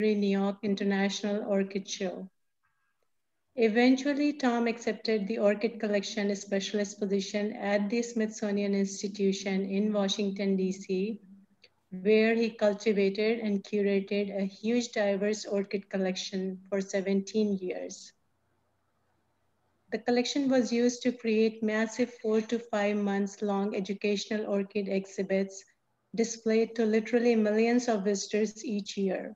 New York International Orchid Show. Eventually, Tom accepted the orchid collection specialist position at the Smithsonian Institution in Washington, D.C., where he cultivated and curated a huge diverse orchid collection for 17 years. The collection was used to create massive 4 to 5 months long educational orchid exhibits displayed to literally millions of visitors each year.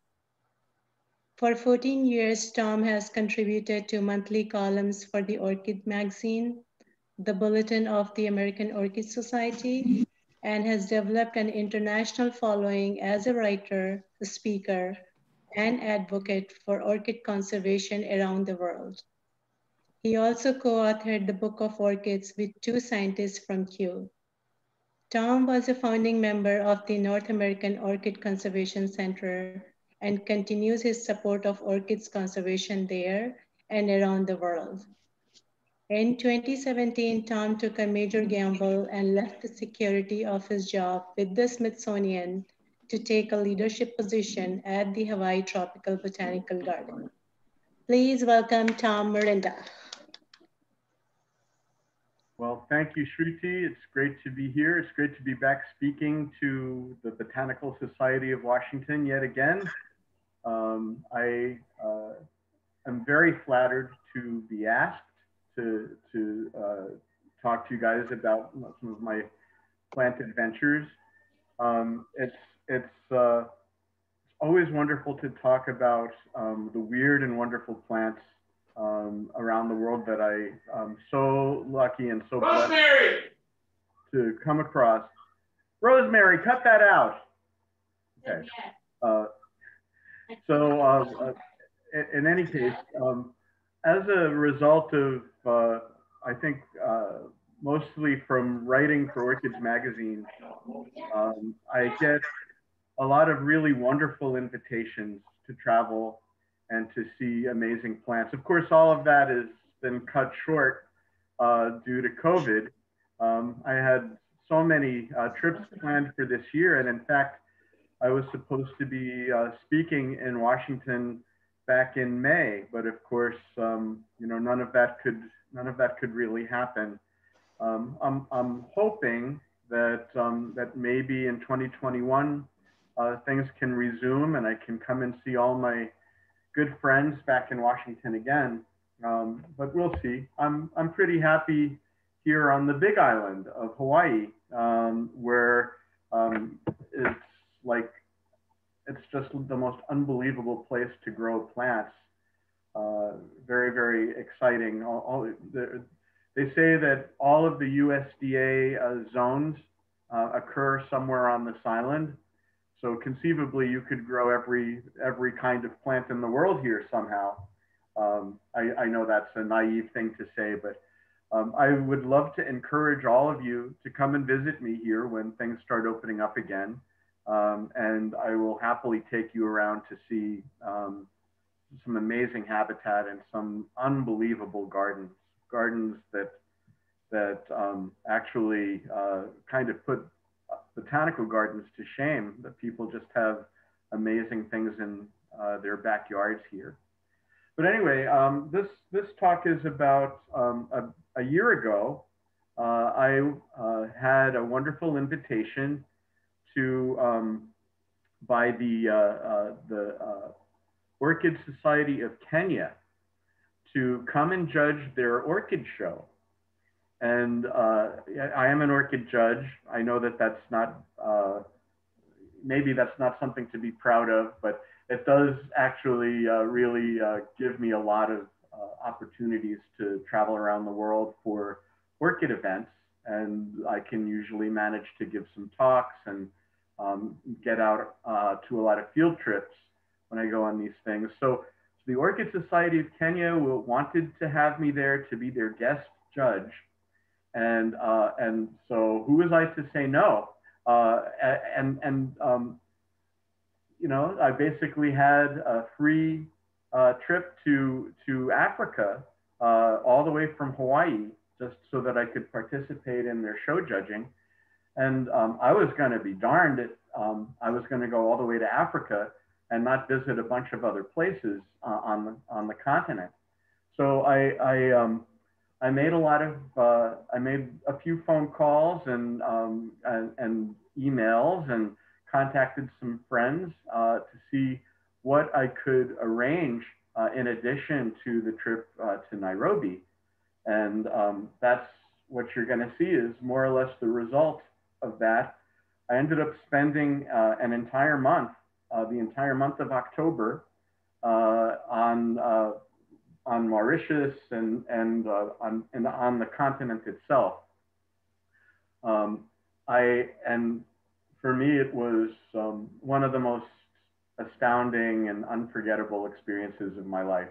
For 14 years, Tom has contributed to monthly columns for the Orchid magazine, the Bulletin of the American Orchid Society, and has developed an international following as a writer, a speaker, and advocate for orchid conservation around the world. He also co-authored the Book of Orchids with two scientists from Kew. Tom was a founding member of the North American Orchid Conservation Center and continues his support of orchids conservation there and around the world. In 2017, Tom took a major gamble and left the security of his job with the Smithsonian to take a leadership position at the Hawaii Tropical Botanical Garden. Please welcome Tom Miranda. Well, thank you, Shruti. It's great to be here. It's great to be back speaking to the Botanical Society of Washington yet again. I am very flattered to be asked to talk to you guys about some of my plant adventures. It's always wonderful to talk about the weird and wonderful plants around the world that I'm so lucky and so blessed to come across. Rosemary, cut that out. Okay. In any case, as a result of, I think, mostly from writing for Orchids magazine, I get a lot of really wonderful invitations to travel and to see amazing plants. Of course, all of that has been cut short due to COVID. I had so many trips planned for this year, and in fact, I was supposed to be speaking in Washington back in May, but of course, none of that could really happen. I'm hoping that that maybe in 2021 things can resume, and I can come and see all my good friends back in Washington again. But we'll see. I'm pretty happy here on the Big Island of Hawaii, where it's just the most unbelievable place to grow plants. Very, very exciting. They say that all of the USDA zones occur somewhere on this island. So conceivably, you could grow every kind of plant in the world here somehow. I know that's a naive thing to say, but I would love to encourage all of you to come and visit me here when things start opening up again. And I will happily take you around to see some amazing habitat and some unbelievable gardens that actually kind of put botanical gardens to shame, that people just have amazing things in their backyards here. But anyway, this talk is about a year ago. I had a wonderful invitation to by the Orchid Society of Kenya to come and judge their orchid show. And I am an orchid judge. I know that that's not, maybe that's not something to be proud of, but it does actually really give me a lot of opportunities to travel around the world for orchid events. And I can usually manage to give some talks and get out to a lot of field trips when I go on these things. So the Orchid Society of Kenya wanted to have me there to be their guest judge. And so who was I to say no? I basically had a free trip to Africa, all the way from Hawaii, just so that I could participate in their show judging. And I was going to be darned. I was going to go all the way to Africa and not visit a bunch of other places on the continent. So I made a lot of I made a few phone calls and emails and contacted some friends to see what I could arrange in addition to the trip to Nairobi. And that's what you're going to see is more or less the result of that. I ended up spending an entire month, the entire month of October, on Mauritius and on the continent itself. And for me, it was one of the most astounding and unforgettable experiences of my life.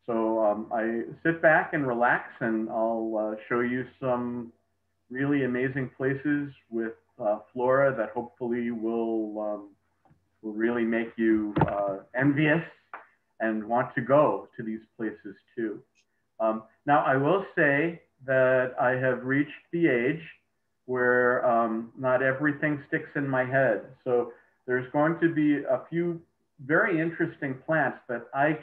So I sit back and relax, and I'll show you some really amazing places with flora that hopefully will really make you envious and want to go to these places too. Now, I will say that I have reached the age where not everything sticks in my head. So there's going to be a few very interesting plants that I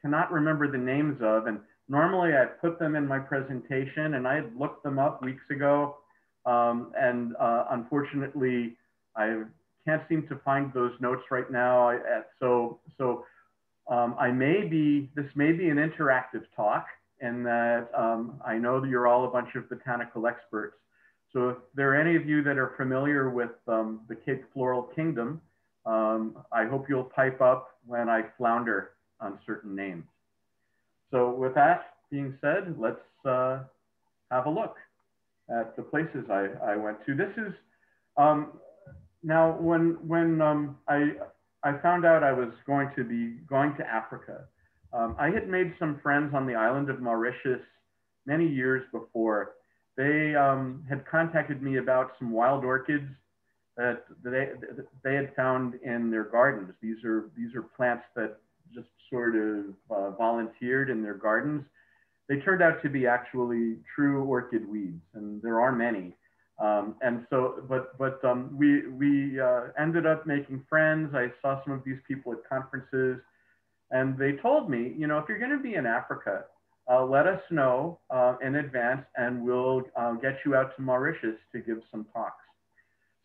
cannot remember the names of. And normally I put them in my presentation, and I had looked them up weeks ago. Unfortunately, I can't seem to find those notes right now. This may be an interactive talk, in that I know that you're all a bunch of botanical experts. So if there are any of you that are familiar with the Cape Floral Kingdom, I hope you'll pipe up when I flounder on certain names. So with that being said, let's have a look at the places I went to. This is, now when I found out I was going to be going to Africa, I had made some friends on the island of Mauritius many years before. They had contacted me about some wild orchids that they had found in their gardens. These are plants that just sort of volunteered in their gardens. They turned out to be actually true orchid weeds, and there are many. And so, we ended up making friends. I saw some of these people at conferences, and they told me, you know, if you're going to be in Africa, let us know in advance, and we'll get you out to Mauritius to give some talks.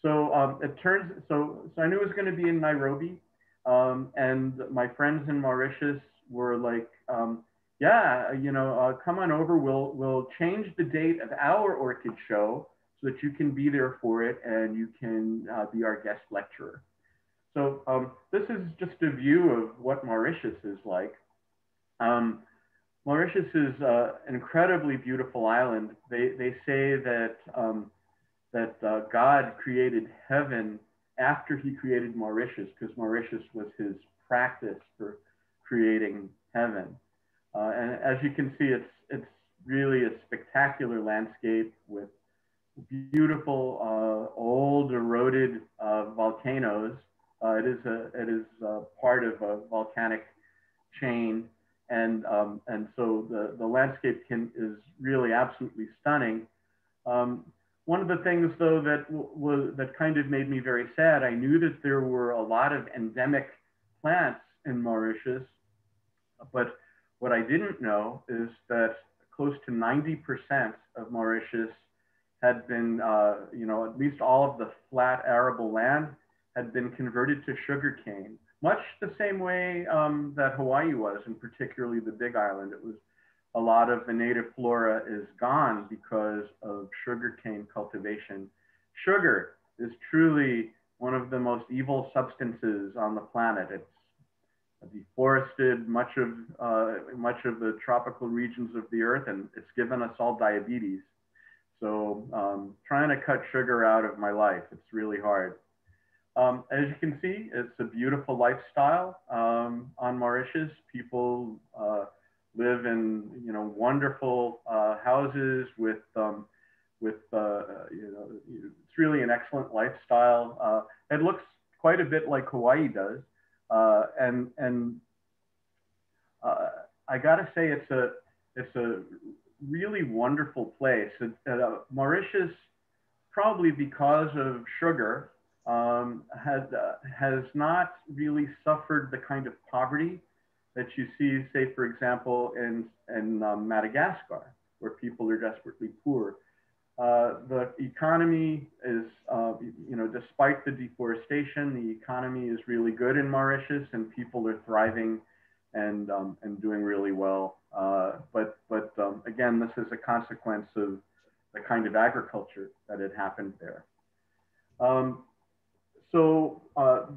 So so I knew it was going to be in Nairobi, and my friends in Mauritius were like, yeah, you know, come on over. We'll change the date of our orchid show so that you can be there for it, and you can be our guest lecturer. So this is just a view of what Mauritius is like. Mauritius is an incredibly beautiful island. They say that God created heaven after he created Mauritius, because Mauritius was his practice for creating heaven. And as you can see, it's really a spectacular landscape with beautiful old eroded volcanoes. It is part of a volcanic chain, and so the landscape is really absolutely stunning. One of the things, though, that kind of made me very sad, I knew that there were a lot of endemic plants in Mauritius, but what I didn't know is that close to 90% of Mauritius had been, you know, at least all of the flat arable land had been converted to sugarcane, much the same way that Hawaii was, and particularly the Big Island. It was a lot of the native flora is gone because of sugarcane cultivation. Sugar is truly one of the most evil substances on the planet. It's deforested much of the tropical regions of the earth, and it's given us all diabetes. So trying to cut sugar out of my life, it's really hard. As you can see, it's a beautiful lifestyle on Mauritius. People live in, you know, wonderful houses with you know, it's really an excellent lifestyle. It looks quite a bit like Hawaii does, and I gotta say it's a really wonderful place. Mauritius, probably because of sugar, has not really suffered the kind of poverty that you see, say, for example, in Madagascar, where people are desperately poor. The economy is, despite the deforestation, the economy is really good in Mauritius, and people are thriving and doing really well. But again, this is a consequence of the kind of agriculture that had happened there. So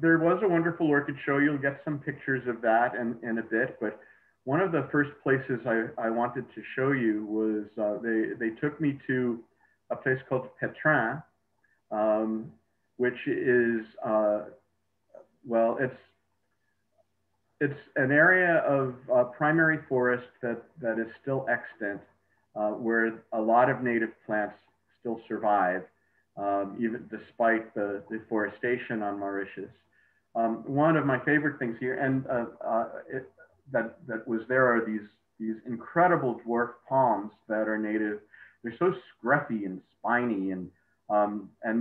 there was a wonderful orchid show. You'll get some pictures of that in a bit. But one of the first places I wanted to show you was they took me to a place called Pétrin, which is, well, it's an area of primary forest that is still extant, where a lot of native plants still survive, even despite the deforestation on Mauritius. One of my favorite things here, and that was there, are these incredible dwarf palms that are native. They're so scruffy and spiny, and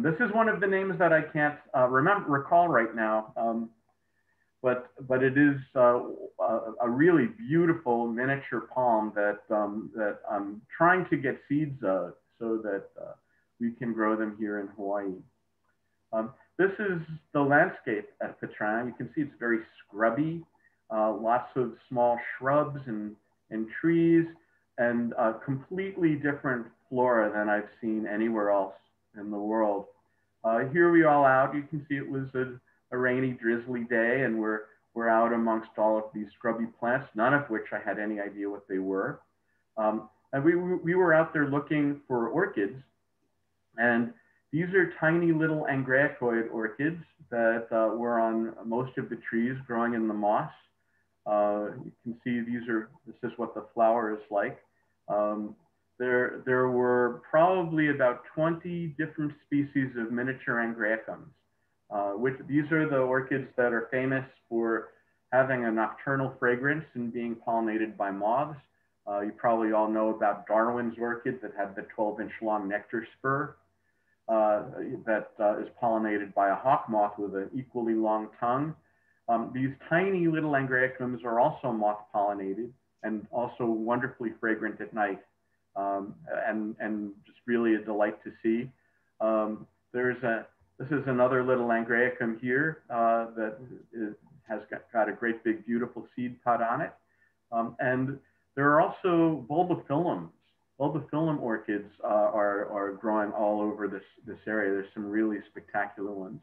this is one of the names that I can't recall right now. But it is a really beautiful miniature palm that I'm trying to get seeds of so that we can grow them here in Hawaii. This is the landscape at Pétrin. You can see it's very scrubby, lots of small shrubs and trees, and a completely different flora than I've seen anywhere else in the world. Here we all out. You can see it was a rainy, drizzly day, and we're out amongst all of these scrubby plants, none of which I had any idea what they were. And we were out there looking for orchids, and these are tiny little Angræcoid orchids that were on most of the trees growing in the moss. You can see this is what the flower is like. There were probably about 20 different species of miniature Angræcums. These are the orchids that are famous for having a nocturnal fragrance and being pollinated by moths. You probably all know about Darwin's orchid that had the 12-inch long nectar spur that is pollinated by a hawk moth with an equally long tongue. These tiny little Angræcums are also moth pollinated and also wonderfully fragrant at night, and just really a delight to see. This is another little Angræcum here that has got a great big beautiful seed pod on it. And there are also bulbophyllums. Bulbophyllum orchids are growing all over this area. There's some really spectacular ones.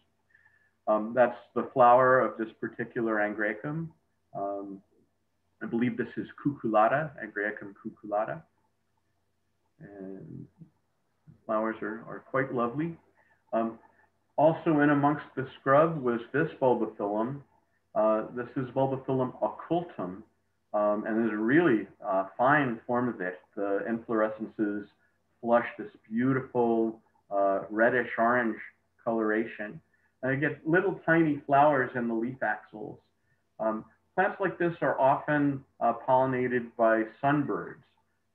That's the flower of this particular Angræcum. I believe this is cucullata, Angræcum cucullata. And flowers are quite lovely. Also in amongst the scrub was this bulbophyllum. This is Bulbophyllum occultum, and there's a really fine form of it. The inflorescences flush this beautiful reddish orange coloration. And you get little tiny flowers in the leaf axils. Plants like this are often pollinated by sunbirds.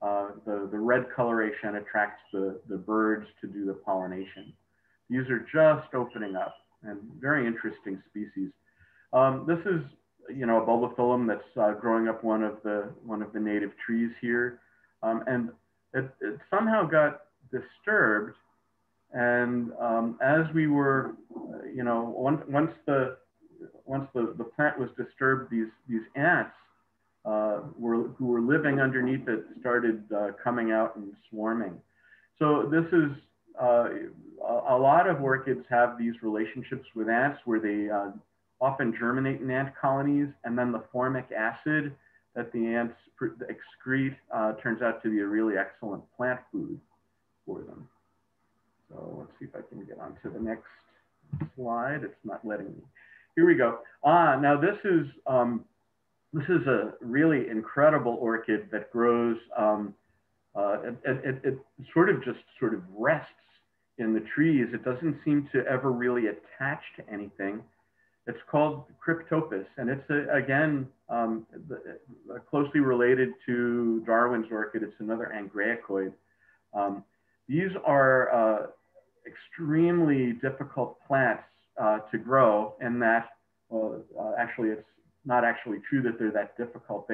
The red coloration attracts the birds to do the pollination. These are just opening up, and very interesting species. This is, a bulbophyllum that's growing up one of the native trees here, and it somehow got disturbed. And as we were, once the plant was disturbed, these ants who were living underneath it started coming out and swarming. So this is a lot of orchids have these relationships with ants where they often germinate in ant colonies, and then the formic acid that the ants excrete turns out to be a really excellent plant food for them. So let's see if I can get on to the next slide. It's not letting me. Here we go. Now this is a really incredible orchid that grows. It sort of rests in the trees. It doesn't seem to ever really attach to anything. It's called Cryptopus, and it's again closely related to Darwin's orchid. It's another Angræcoid. These are extremely difficult plants to grow, and that, well, actually, it's not actually true that they're that difficult.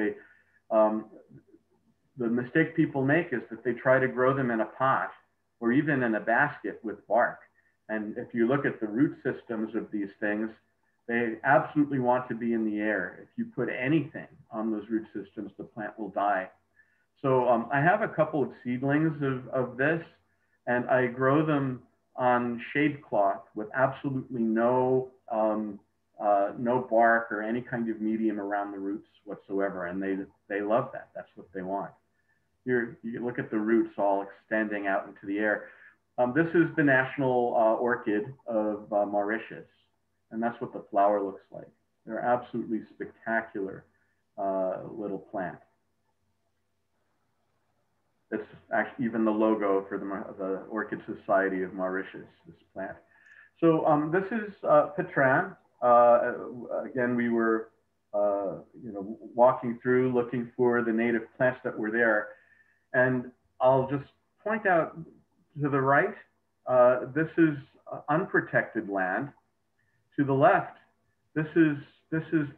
The mistake people make is that they try to grow them in a pot or even in a basket with bark. And if you look at the root systems of these things, they absolutely want to be in the air. If you put anything on those root systems, the plant will die. So I have a couple of seedlings of this, and I grow them on shade cloth with absolutely no bark or any kind of medium around the roots whatsoever. And they love that. That's what they want. Here, you look at the roots all extending out into the air. This is the national orchid of Mauritius, and that's what the flower looks like. They're absolutely spectacular little plant. It's actually even the logo for the Orchid Society of Mauritius, this plant. So this is Pétrin. Again, we were walking through looking for the native plants that were there. And I'll just point out to the right, this is unprotected land. To the left, this is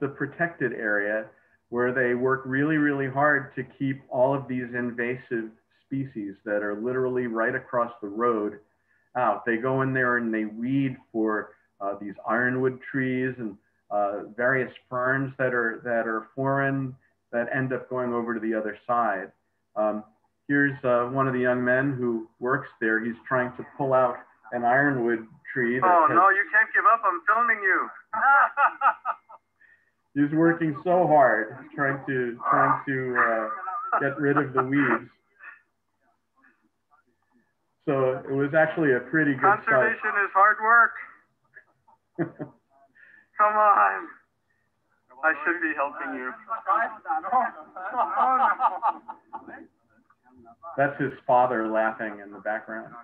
the protected area where they work really, really hard to keep all of these invasive species that are literally right across the road out. They go in there and they weed for these ironwood trees and various ferns that are foreign that end up going over to the other side. Here's one of the young men who works there. He's trying to pull out an ironwood tree. Oh, no, you can't give up. I'm filming you. He's working so hard, trying to get rid of the weeds. So it was actually a pretty good start. Conservation is hard work. Come on. I should be helping you. That's his father laughing in the background.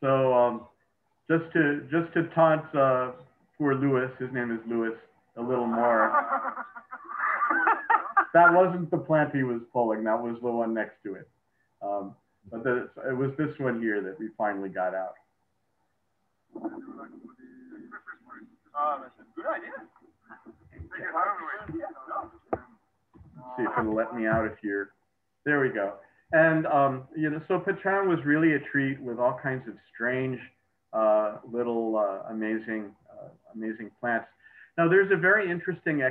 So just to taunt poor Louis, his name is Louis, a little more. That wasn't the plant he was pulling. That was the one next to it. But it was this one here that we finally got out. That's a good idea. See if it'll let me out of here. There we go. And so Pétrin was really a treat with all kinds of strange, little amazing plants. Now there's a very interesting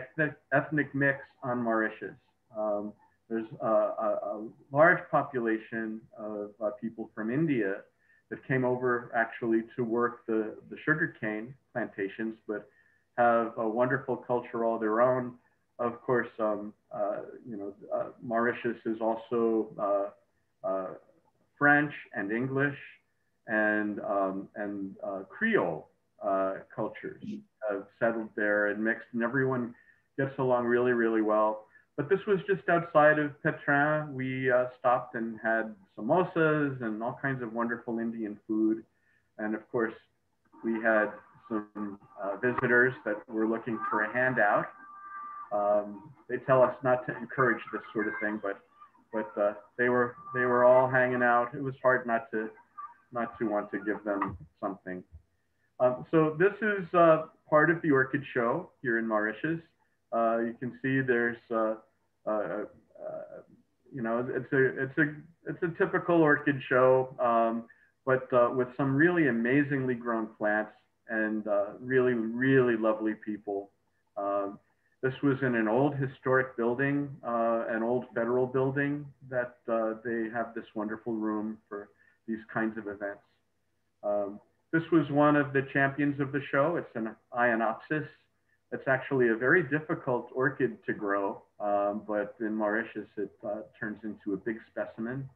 ethnic mix on Mauritius. There's a large population of people from India that came over actually to work the sugarcane plantations, but have a wonderful culture all their own. Of course, Mauritius is also French and English and Creole cultures have settled there and mixed, and everyone gets along really, really well. But this was just outside of Pétrin. We stopped and had samosas and all kinds of wonderful Indian food. And of course, we had some visitors that were looking for a handout. They tell us not to encourage this sort of thing, but they were all hanging out. It was hard not to want to give them something. So this is part of the orchid show here in Mauritius. You can see there's it's a typical orchid show, but with some really amazingly grown plants and really, really lovely people. This was in an old historic building, an old federal building that they have this wonderful room for these kinds of events. This was one of the champions of the show. It's an Ionopsis. It's actually a very difficult orchid to grow, but in Mauritius, it turns into a big specimen.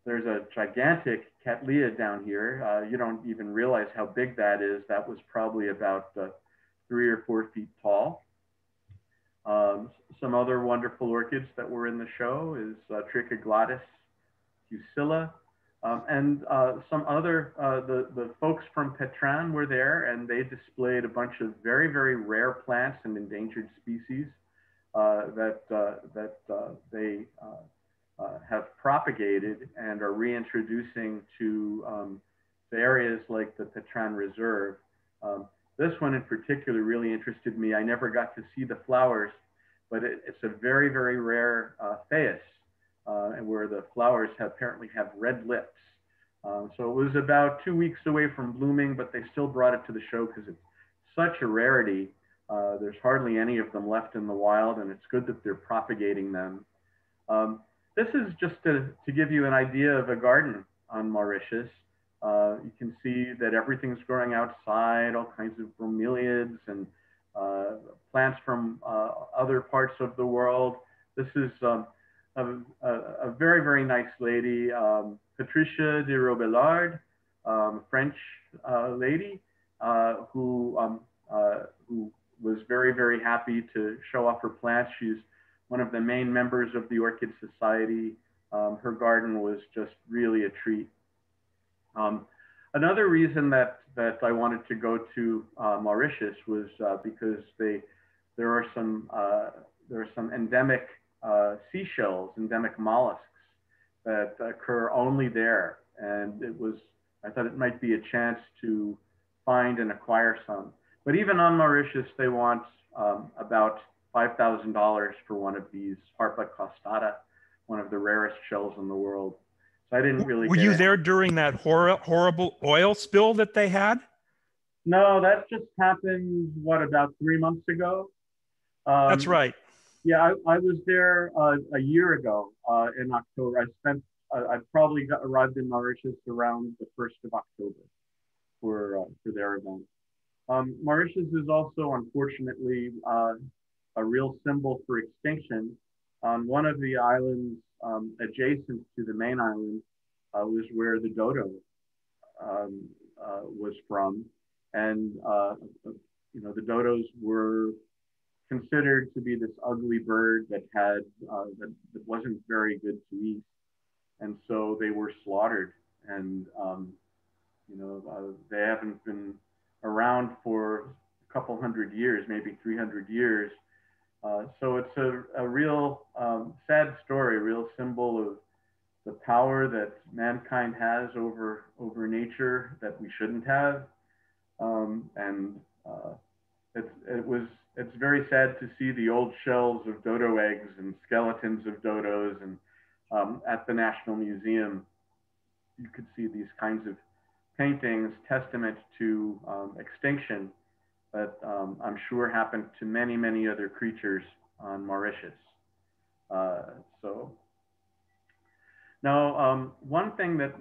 There's a gigantic Cattleya down here. You don't even realize how big that is. That was probably about 3 or 4 feet tall. Some other wonderful orchids that were in the show is Trichoglottis fusilla. And some other, the folks from Pétrin were there, and they displayed a bunch of very, very rare plants and endangered species that they have propagated and are reintroducing to the areas like the Petran Reserve. This one in particular really interested me. I never got to see the flowers, but it's a very, very rare thais, and where the flowers apparently have red lips. So it was about 2 weeks away from blooming, but they still brought it to the show because it's such a rarity. There's hardly any of them left in the wild, and it's good that they're propagating them. This is just to give you an idea of a garden on Mauritius. You can see that everything's growing outside, all kinds of bromeliads and plants from other parts of the world. This is a very, very nice lady, Patricia de Robillard, French lady, who was very, very happy to show off her plants. She's one of the main members of the Orchid Society. Her garden was just really a treat. Another reason that I wanted to go to Mauritius was because there are some endemic seashells, endemic mollusks that occur only there, and I thought it might be a chance to find and acquire some. But even on Mauritius, they want about $5,000 for one of these Harpa costata, one of the rarest shells in the world. So I didn't really. Were you there during that horrible oil spill that they had? No, that just happened, what, about 3 months ago? That's right. Yeah, I was there a year ago in October. I probably arrived in Mauritius around the 1st of October for their event. Mauritius is also, unfortunately, a real symbol for extinction. On one of the islands adjacent to the main island was where the dodo was from. And, the dodos were considered to be this ugly bird that that wasn't very good to eat. And so they were slaughtered. And, they haven't been around for a couple hundred years, maybe 300 years. So it's a real sad story, a real symbol of the power that mankind has over nature that we shouldn't have. It's very sad to see the old shells of dodo eggs and skeletons of dodos. And at the National Museum, you could see these kinds of paintings, testament to extinction that I'm sure happened to many, many other creatures on Mauritius. Now, one thing that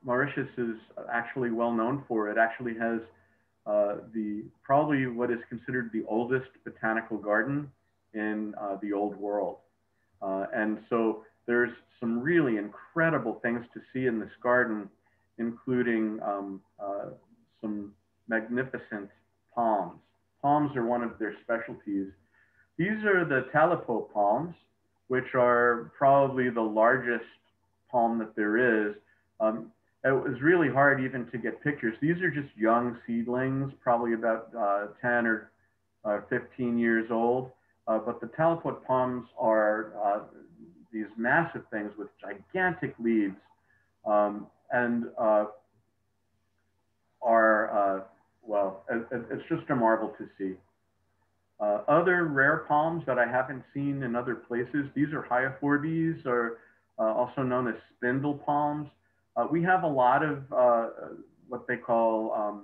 Mauritius is actually well known for, it actually has probably what is considered the oldest botanical garden in the old world. And so there's some really incredible things to see in this garden, including some magnificent palms. Palms are one of their specialties. These are the Talipo palms, which are probably the largest palm that there is. It was really hard even to get pictures. These are just young seedlings, probably about 10 or 15 years old. But the Talipot palms are these massive things with gigantic leaves and it's just a marvel to see. Other rare palms that I haven't seen in other places, these are Hyophorbes, or also known as spindle palms. We have a lot of what they call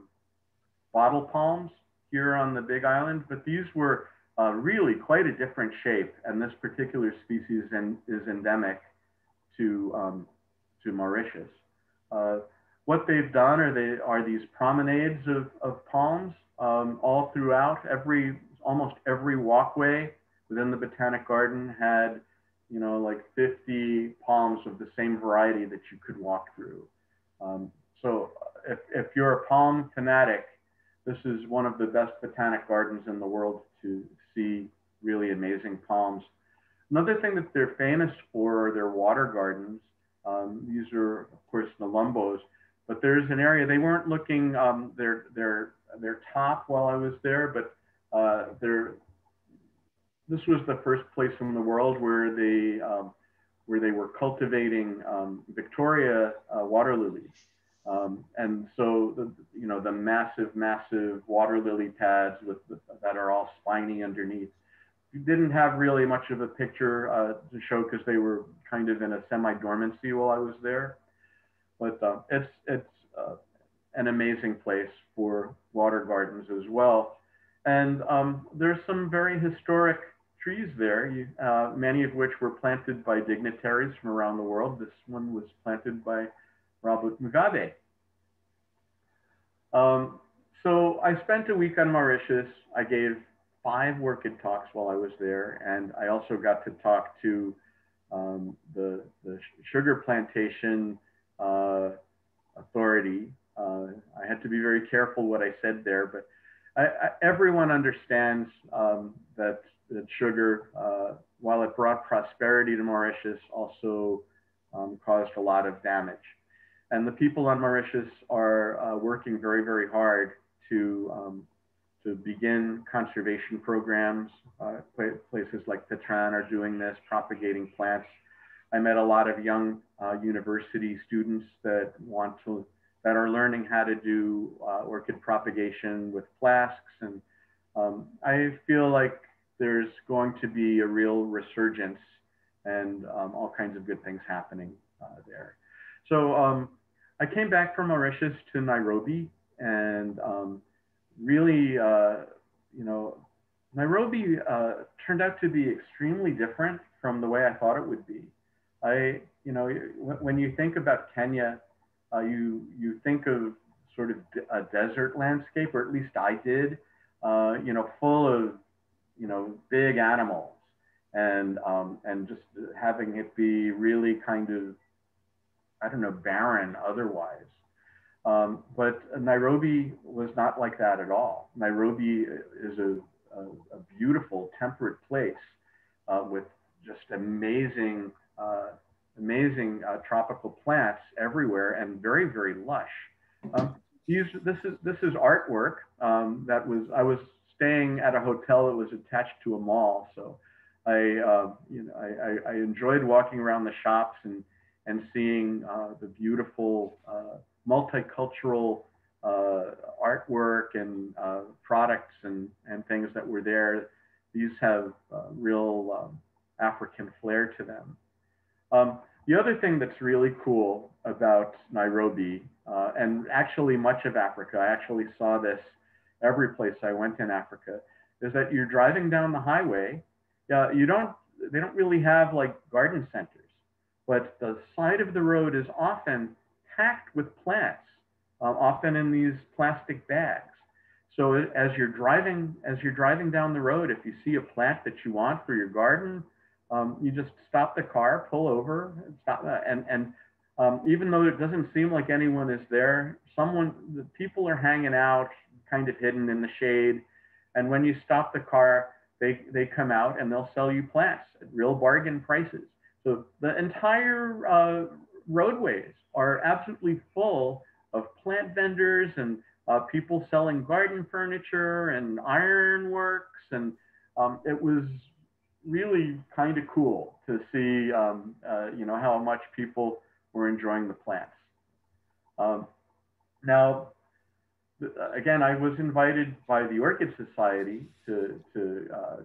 bottle palms here on the Big Island, but these were really quite a different shape, and this particular species is endemic to Mauritius. What they've done are these promenades of palms all throughout. Almost every walkway within the Botanic Garden had, like 50 palms of the same variety that you could walk through. So if you're a palm fanatic, this is one of the best botanic gardens in the world to see really amazing palms. Another thing that they're famous for are their water gardens. These are, of course, Nelumbos, but there's an area, they weren't looking their top while I was there, but this was the first place in the world where where they were cultivating Victoria water lilies. And so, the massive water lily pads that are all spiny underneath. You didn't have really much of a picture to show because they were kind of in a semi-dormancy while I was there. But it's an amazing place for water gardens as well. And there's some very historic trees there, many of which were planted by dignitaries from around the world. This one was planted by Robert Mugabe. So I spent a week on Mauritius. I gave 5 orchid talks while I was there, and I also got to talk to the sugar plantation authority. I had to be very careful what I said there, but everyone understands that sugar, while it brought prosperity to Mauritius, also caused a lot of damage. And the people on Mauritius are working very, very hard to begin conservation programs. Places like Petran are doing this, propagating plants. I met a lot of young university students that are learning how to do orchid propagation with flasks. And I feel like there's going to be a real resurgence and all kinds of good things happening there. So I came back from Mauritius to Nairobi, and really, Nairobi turned out to be extremely different from the way I thought it would be. When you think about Kenya, you think of sort of a desert landscape, or at least I did, full of, big animals, and just having it be really kind of, I don't know, barren otherwise. But Nairobi was not like that at all. Nairobi is a beautiful, temperate place with just amazing tropical plants everywhere, and very, very lush. This is artwork I was staying at a hotel that was attached to a mall, so I enjoyed walking around the shops and seeing the beautiful multicultural artwork and products and things that were there. These have real African flair to them. The other thing that's really cool about Nairobi, and actually much of Africa, I actually saw this every place I went in Africa, is that you're driving down the highway. They don't really have like garden centers, but the side of the road is often packed with plants, often in these plastic bags. So as you're driving down the road, if you see a plant that you want for your garden, you just stop the car, pull over, and stop, and even though it doesn't seem like anyone is there, the people are hanging out, kind of hidden in the shade. And when you stop the car, they come out and they'll sell you plants at real bargain prices. So the entire roadways are absolutely full of plant vendors and people selling garden furniture and ironworks. And it was really kind of cool to see, how much people were enjoying the plants. Now, again, I was invited by the Orchid Society to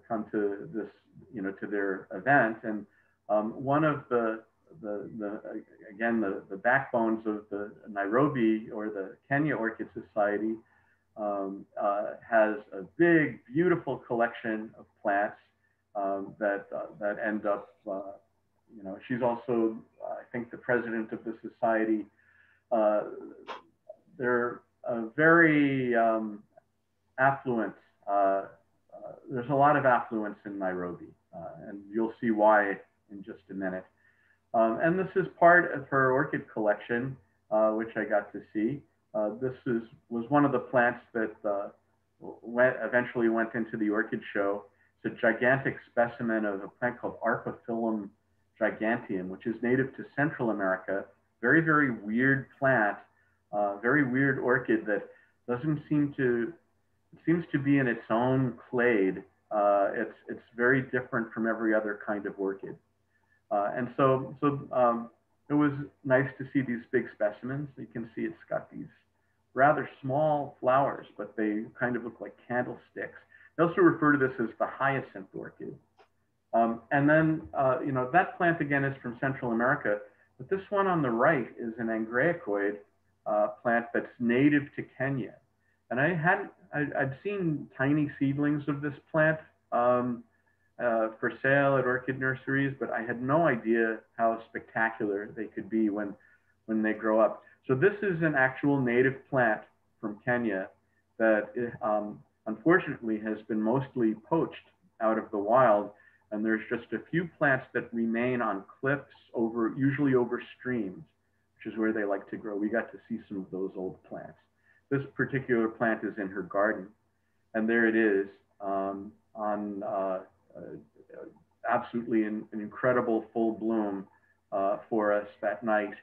come to this, to their event, and one of the backbones of the Nairobi or the Kenya Orchid Society has a big, beautiful collection of plants that end up, she's also, I think, the president of the society. They're very affluent. There's a lot of affluence in Nairobi, and you'll see why in just a minute. And this is part of her orchid collection, which I got to see. This was one of the plants that eventually went into the orchid show. It's a gigantic specimen of a plant called Arpaphyllum giganteum, which is native to Central America. Very, very weird plant, very weird orchid that seems to be in its own clade. It's very different from every other kind of orchid. And so it was nice to see these big specimens. You can see it's got these rather small flowers, but they kind of look like candlesticks. They also refer to this as the hyacinth orchid. And then, you know, that plant again is from Central America, but this one on the right is an Angræcoid plant that's native to Kenya. And I'd seen tiny seedlings of this plant for sale at orchid nurseries, but I had no idea how spectacular they could be when they grow up. So this is an actual native plant from Kenya that unfortunately has been mostly poached out of the wild. And there's just a few plants that remain on cliffs usually over streams, which is where they like to grow. We got to see some of those old plants. This particular plant is in her garden, and there it is absolutely an incredible full bloom for us that night.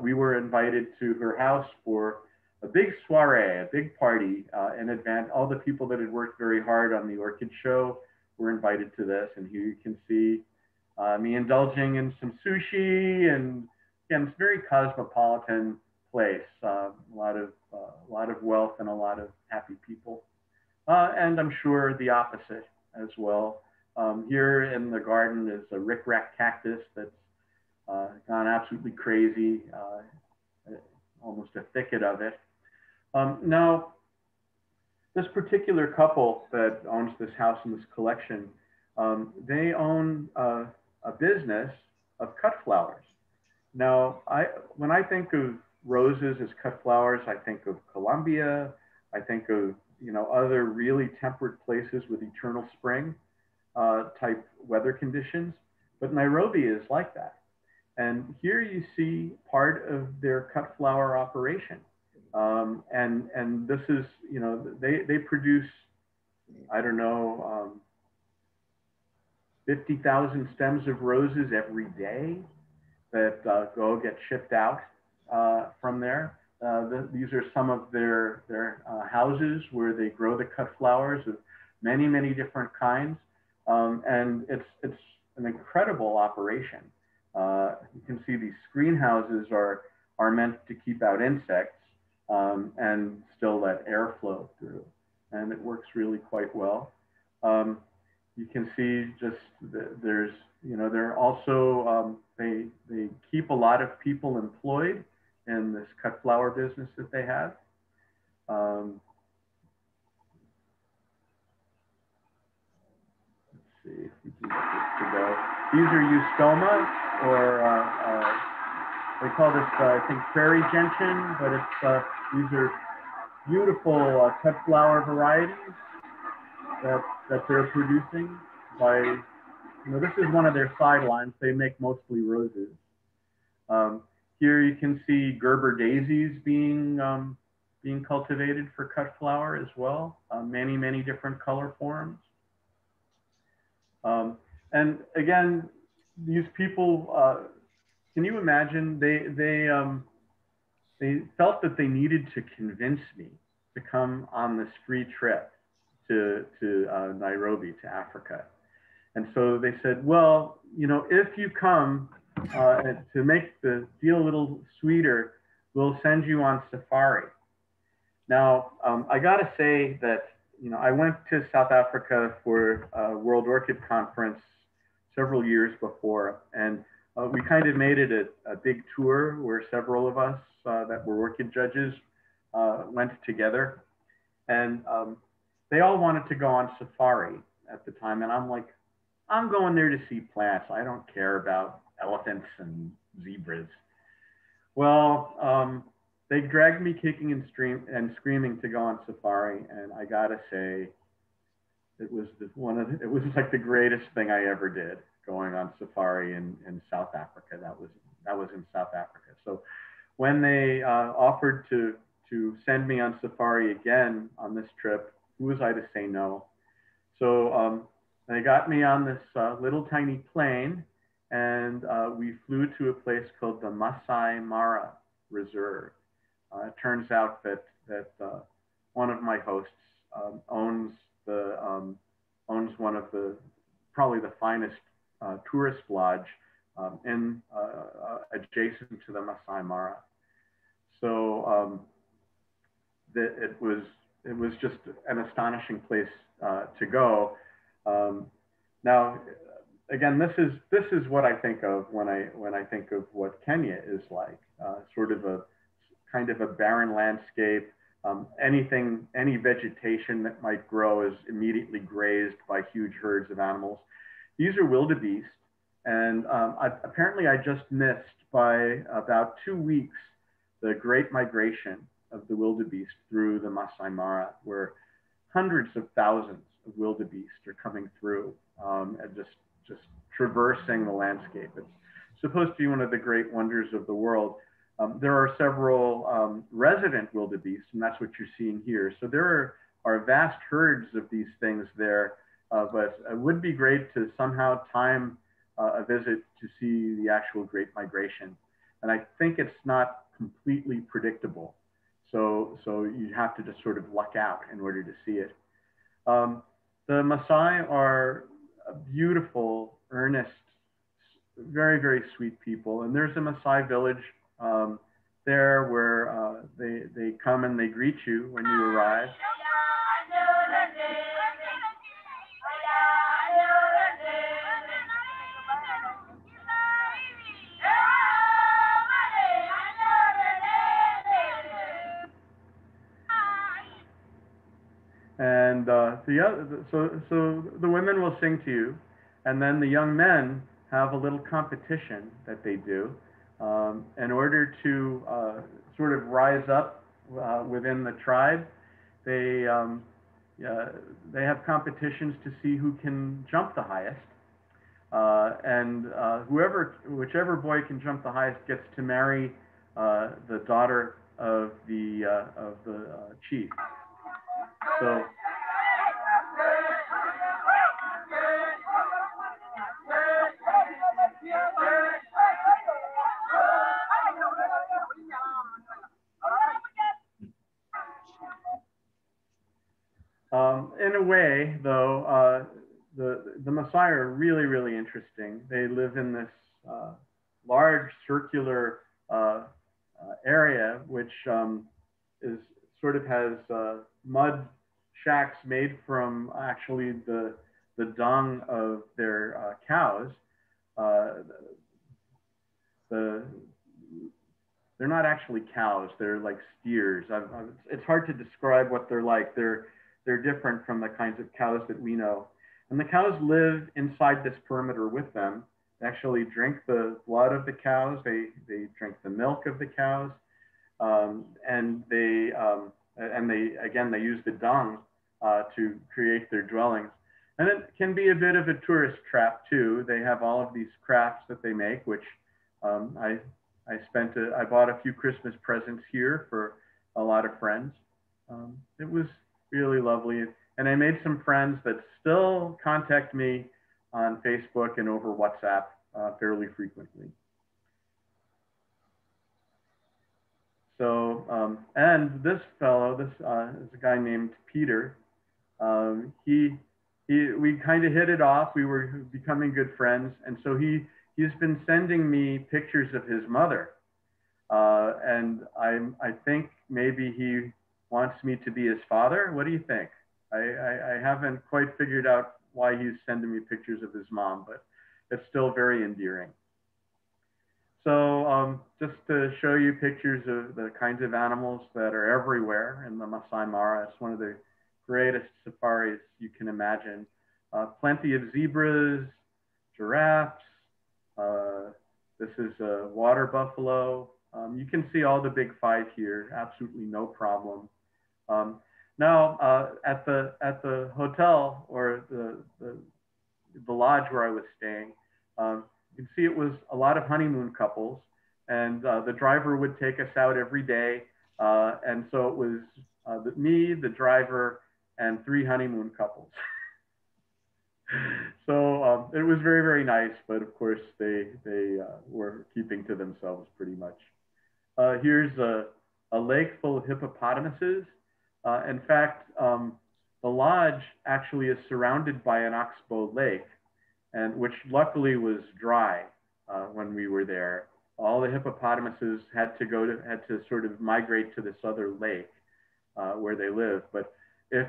We were invited to her house for a big soiree, a big party in advance. All the people that had worked very hard on the orchid show were invited to this, and here you can see me indulging in some sushi, and again, it's a very cosmopolitan place. A lot of wealth and a lot of happy people, and I'm sure the opposite as well. Here in the garden is a rickrack cactus that's gone absolutely crazy, almost a thicket of it. Now, this particular couple that owns this house and this collection, they own a business of cut flowers. Now, when I think of roses as cut flowers, I think of Colombia. I think of, you know, other really temperate places with eternal spring type weather conditions. But Nairobi is like that. And here you see part of their cut flower operation. And this is, you know, they produce, I don't know, 50,000 stems of roses every day that get shipped out from there. These are some of their houses where they grow the cut flowers of many, many different kinds. And it's an incredible operation. You can see these screen houses are meant to keep out insects and still let air flow through. And it works really quite well. You can see just there's, you know, they're also, they keep a lot of people employed in this cut flower business that they have. Let's see if we can get this to go. These are Eustoma, or they call this, I think, prairie gentian, but it's, these are beautiful cut flower varieties that they're producing by, you know, this is one of their sidelines. They make mostly roses. Here you can see Gerber daisies being cultivated for cut flower as well. Many, many different color forms. And again, these people, can you imagine, they felt that they needed to convince me to come on this free trip to Nairobi, to Africa. And so they said, well, you know, if you come, to make the deal a little sweeter, we'll send you on safari. Now, I gotta say that, you know, I went to South Africa for a World Orchid Conference several years before, and we kind of made it a big tour where several of us that were orchid judges went together. And they all wanted to go on safari at the time. And I'm like, I'm going there to see plants. I don't care about elephants and zebras. Well, they dragged me kicking and screaming to go on safari. And I gotta say, it was it was like the greatest thing I ever did, going on safari in South Africa. That was in South Africa. So when they offered to send me on safari again on this trip, who was I to say no? So they got me on this little tiny plane, and we flew to a place called the Masai Mara Reserve. It turns out that one of my hosts owns one of the, probably the finest tourist lodge adjacent to the Masai Mara. So it was just an astonishing place to go. Now, again, this is what I think of when I think of what Kenya is like, sort of a kind of a barren landscape. Any vegetation that might grow is immediately grazed by huge herds of animals. These are wildebeest, and apparently I just missed by about 2 weeks the great migration of the wildebeest through the Masai Mara, where hundreds of thousands of wildebeest are coming through and just traversing the landscape. It's supposed to be one of the great wonders of the world. There are several resident wildebeest, and that's what you're seeing here. So there are vast herds of these things there, but it would be great to somehow time a visit to see the actual great migration. And I think it's not completely predictable. So you have to just sort of luck out in order to see it. The Maasai are beautiful, earnest, very, very sweet people. And there's a Maasai village there where they come and they greet you when you arrive. And so the women will sing to you, and then the young men have a little competition that they do in order to sort of rise up within the tribe. They have competitions to see who can jump the highest, and whichever boy can jump the highest gets to marry the daughter of the chief. So in a way, though, the Maasai are really, really interesting. They live in this large circular area, which is sort of has mud shacks made from actually the dung of their cows. They're not actually cows, they're like steers. It's hard to describe what they're like. They're different from the kinds of cows that we know. And the cows live inside this perimeter with them. They actually drink the blood of the cows. They drink the milk of the cows. And they use the dung to create their dwellings. And it can be a bit of a tourist trap too. They have all of these crafts that they make, which I bought a few Christmas presents here for a lot of friends. It was really lovely. And I made some friends that still contact me on Facebook and over WhatsApp fairly frequently. So, and this fellow, this is a guy named Peter. We kind of hit it off. We were becoming good friends. And so he's been sending me pictures of his mother. And I think maybe he wants me to be his father. What do you think? I haven't quite figured out why he's sending me pictures of his mom, but it's still very endearing. So just to show you pictures of the kinds of animals that are everywhere in the Masai Mara. It's one of the greatest safaris you can imagine. Plenty of zebras, giraffes. This is a water buffalo. You can see all the big five here, absolutely no problem. Now at the hotel or the lodge where I was staying, you can see it was a lot of honeymoon couples, and the driver would take us out every day. And so it was me, the driver, and 3 honeymoon couples. So it was very, very nice, but of course they were keeping to themselves pretty much. Here's a lake full of hippopotamuses. In fact, the lodge actually is surrounded by an oxbow lake, and which luckily was dry. when we were there. All the hippopotamuses had to sort of migrate to this other lake where they live. But if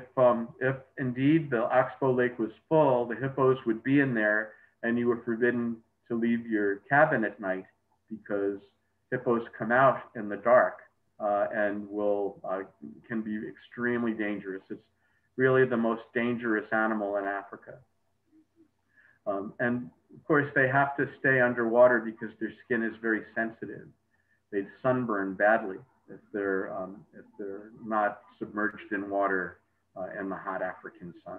indeed the Oxbow Lake was full, the hippos would be in there, and you were forbidden to leave your cabin at night because hippos come out in the dark and can be extremely dangerous. It's really the most dangerous animal in Africa. And of course, they have to stay underwater because their skin is very sensitive. They'd sunburn badly if they're not submerged in water in the hot African sun.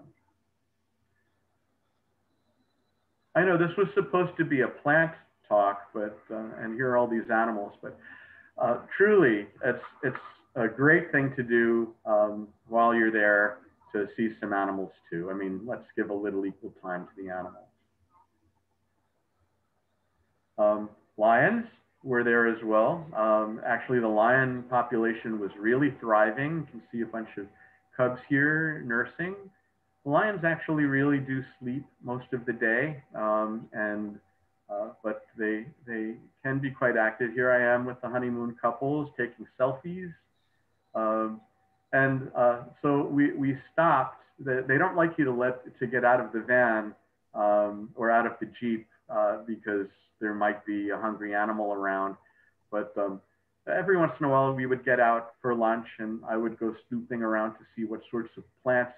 I know this was supposed to be a plant talk, but and here are all these animals, but truly, it's a great thing to do while you're there to see some animals too. I mean, let's give a little equal time to the animals. Lions were there as well. Actually, the lion population was really thriving. You can see a bunch of cubs here nursing. The lions actually really do sleep most of the day, but they can be quite active. Here I am with the honeymoon couples taking selfies. So we stopped. They don't like you to get out of the van or out of the Jeep because there might be a hungry animal around. But every once in a while we would get out for lunch, and I would go snooping around to see what sorts of plants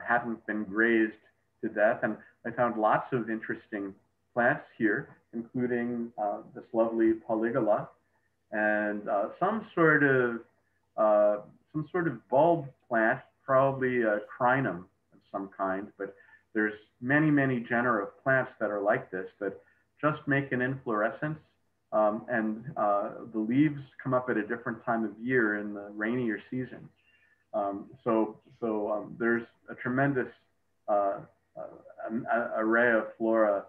hadn't been grazed to death. And I found lots of interesting plants here, including this lovely polygala and some sort of bulb plant, probably a crinum of some kind. But there's many, many genera of plants that are like this that just make an inflorescence, and the leaves come up at a different time of year in the rainier season. So there's a tremendous array of flora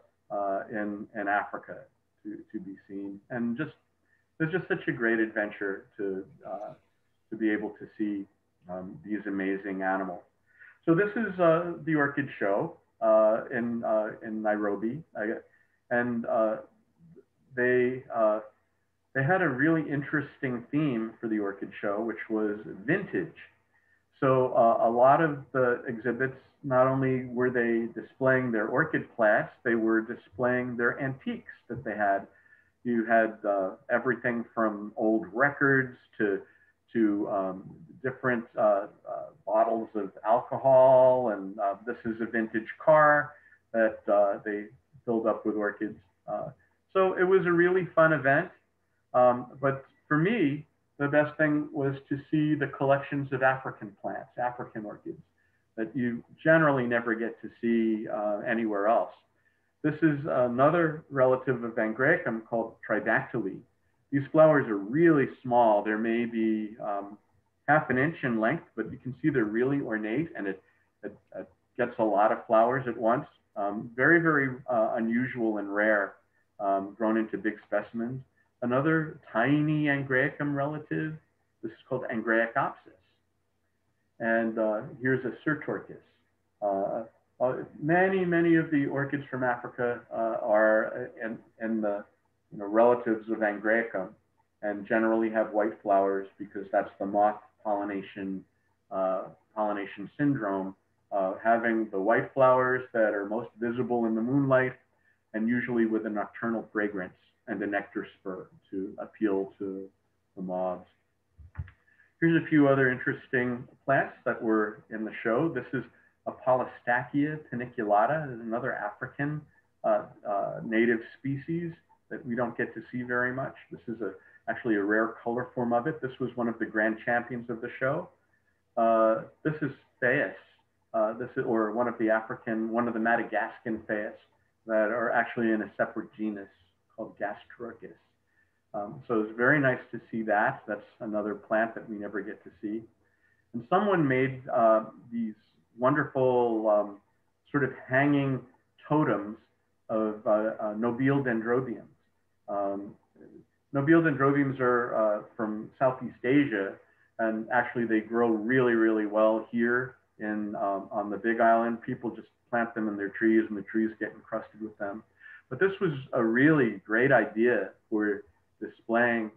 in Africa to be seen, and it's just such a great adventure to be able to see these amazing animals. So this is the Orchid Show in Nairobi, and they had a really interesting theme for the Orchid Show, which was vintage. So a lot of the exhibits, not only were they displaying their orchid plants, they were displaying their antiques that they had. You had everything from old records to different bottles of alcohol, and this is a vintage car that they filled up with orchids. So it was a really fun event, but for me, the best thing was to see the collections of African plants, African orchids, that you generally never get to see anywhere else. This is another relative of Van Graecum called Tridactyly. These flowers are really small. There may be half an inch in length, but you can see they're really ornate, and it gets a lot of flowers at once. Very, very unusual and rare, grown into big specimens. Another tiny Angræcum relative, this is called Angræcopsis. And here's a Certorchis. Many of the orchids from Africa are in the relatives of Angræcum, and generally have white flowers because that's the moth pollination syndrome, having the white flowers that are most visible in the moonlight, and usually with a nocturnal fragrance and a nectar spur to appeal to the moths. Here's a few other interesting plants that were in the show. This is a Polystachya paniculata, another African native species that we don't get to see very much. This is actually a rare color form of it. This was one of the grand champions of the show. This is Phaeus. Or one of the Madagascan Phaeus that are actually in a separate genus called Gastrorchis. So it's very nice to see that. That's another plant that we never get to see. And someone made these wonderful sort of hanging totems of nobile dendrobiums. Nobile dendrobiums are from Southeast Asia, and actually they grow really, really well here on the Big Island. People just plant them in their trees, and the trees get encrusted with them. But this was a really great idea for displaying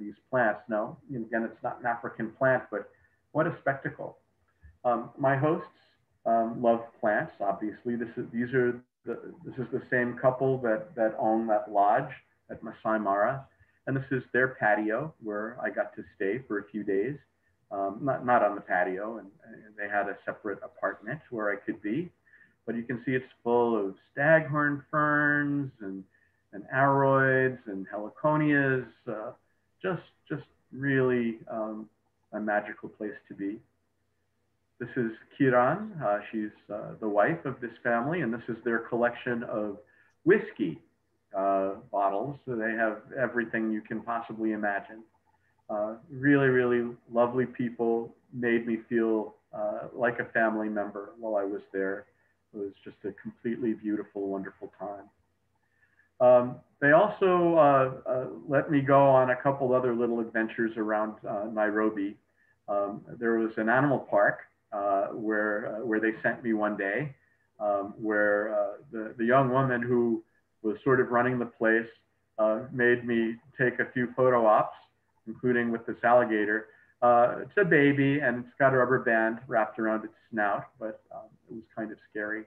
these plants. Now, again, it's not an African plant, but what a spectacle. My hosts love plants, obviously. This is the same couple that own that lodge at Masai Mara. And this is their patio where I got to stay for a few days. Not on the patio, and they had a separate apartment where I could be. But you can see it's full of staghorn ferns and aroids and heliconias. Just really a magical place to be. This is Kiran. She's the wife of this family, and this is their collection of whiskey bottles. So they have everything you can possibly imagine. Really, really lovely people, made me feel like a family member while I was there. It was just a completely beautiful, wonderful time. They also let me go on a couple other little adventures around Nairobi. There was an animal park where they sent me one day, where the young woman who was sort of running the place made me take a few photo ops, including with this alligator. It's a baby and it's got a rubber band wrapped around its snout, but it was kind of scary.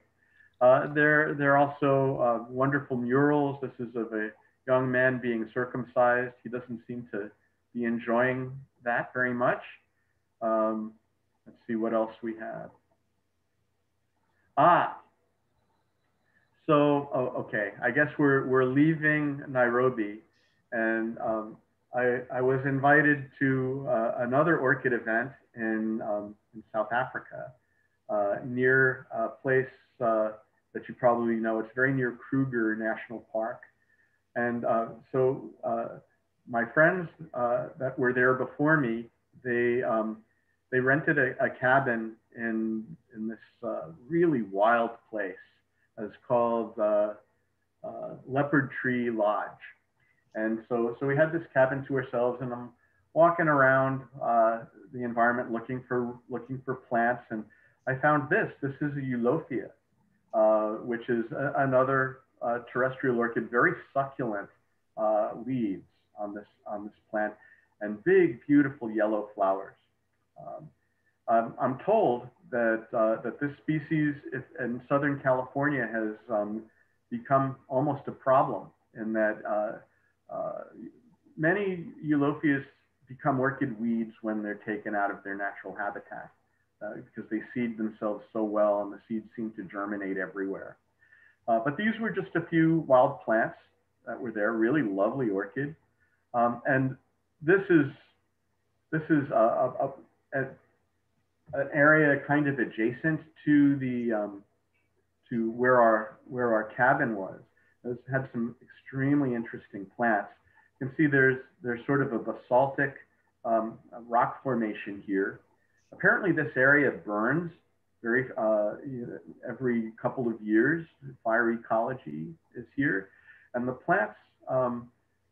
There are also wonderful murals. This is of a young man being circumcised. He doesn't seem to be enjoying that very much. Let's see what else we have. Okay, I guess we're leaving Nairobi, and I was invited to another orchid event in South Africa, near a place that you probably know. It's very near Kruger National Park. And so my friends that were there before me, they rented a cabin in this really wild place. It's called Leopard Tree Lodge. And so we had this cabin to ourselves, and I'm walking around the environment looking for plants, and I found this. This is a Eulophia, which is another terrestrial orchid, very succulent leaves on this plant, and big, beautiful yellow flowers. I'm told that this species in Southern California has become almost a problem, in that many Eulophias become orchid weeds when they're taken out of their natural habitat, because they seed themselves so well and the seeds seem to germinate everywhere. But these were just a few wild plants that were there, really lovely orchid. And this is an area kind of adjacent to the to where our cabin was. It had some extremely interesting plants. You can see there's sort of a basaltic rock formation here. Apparently this area burns every couple of years. Fire ecology is here, and the plants,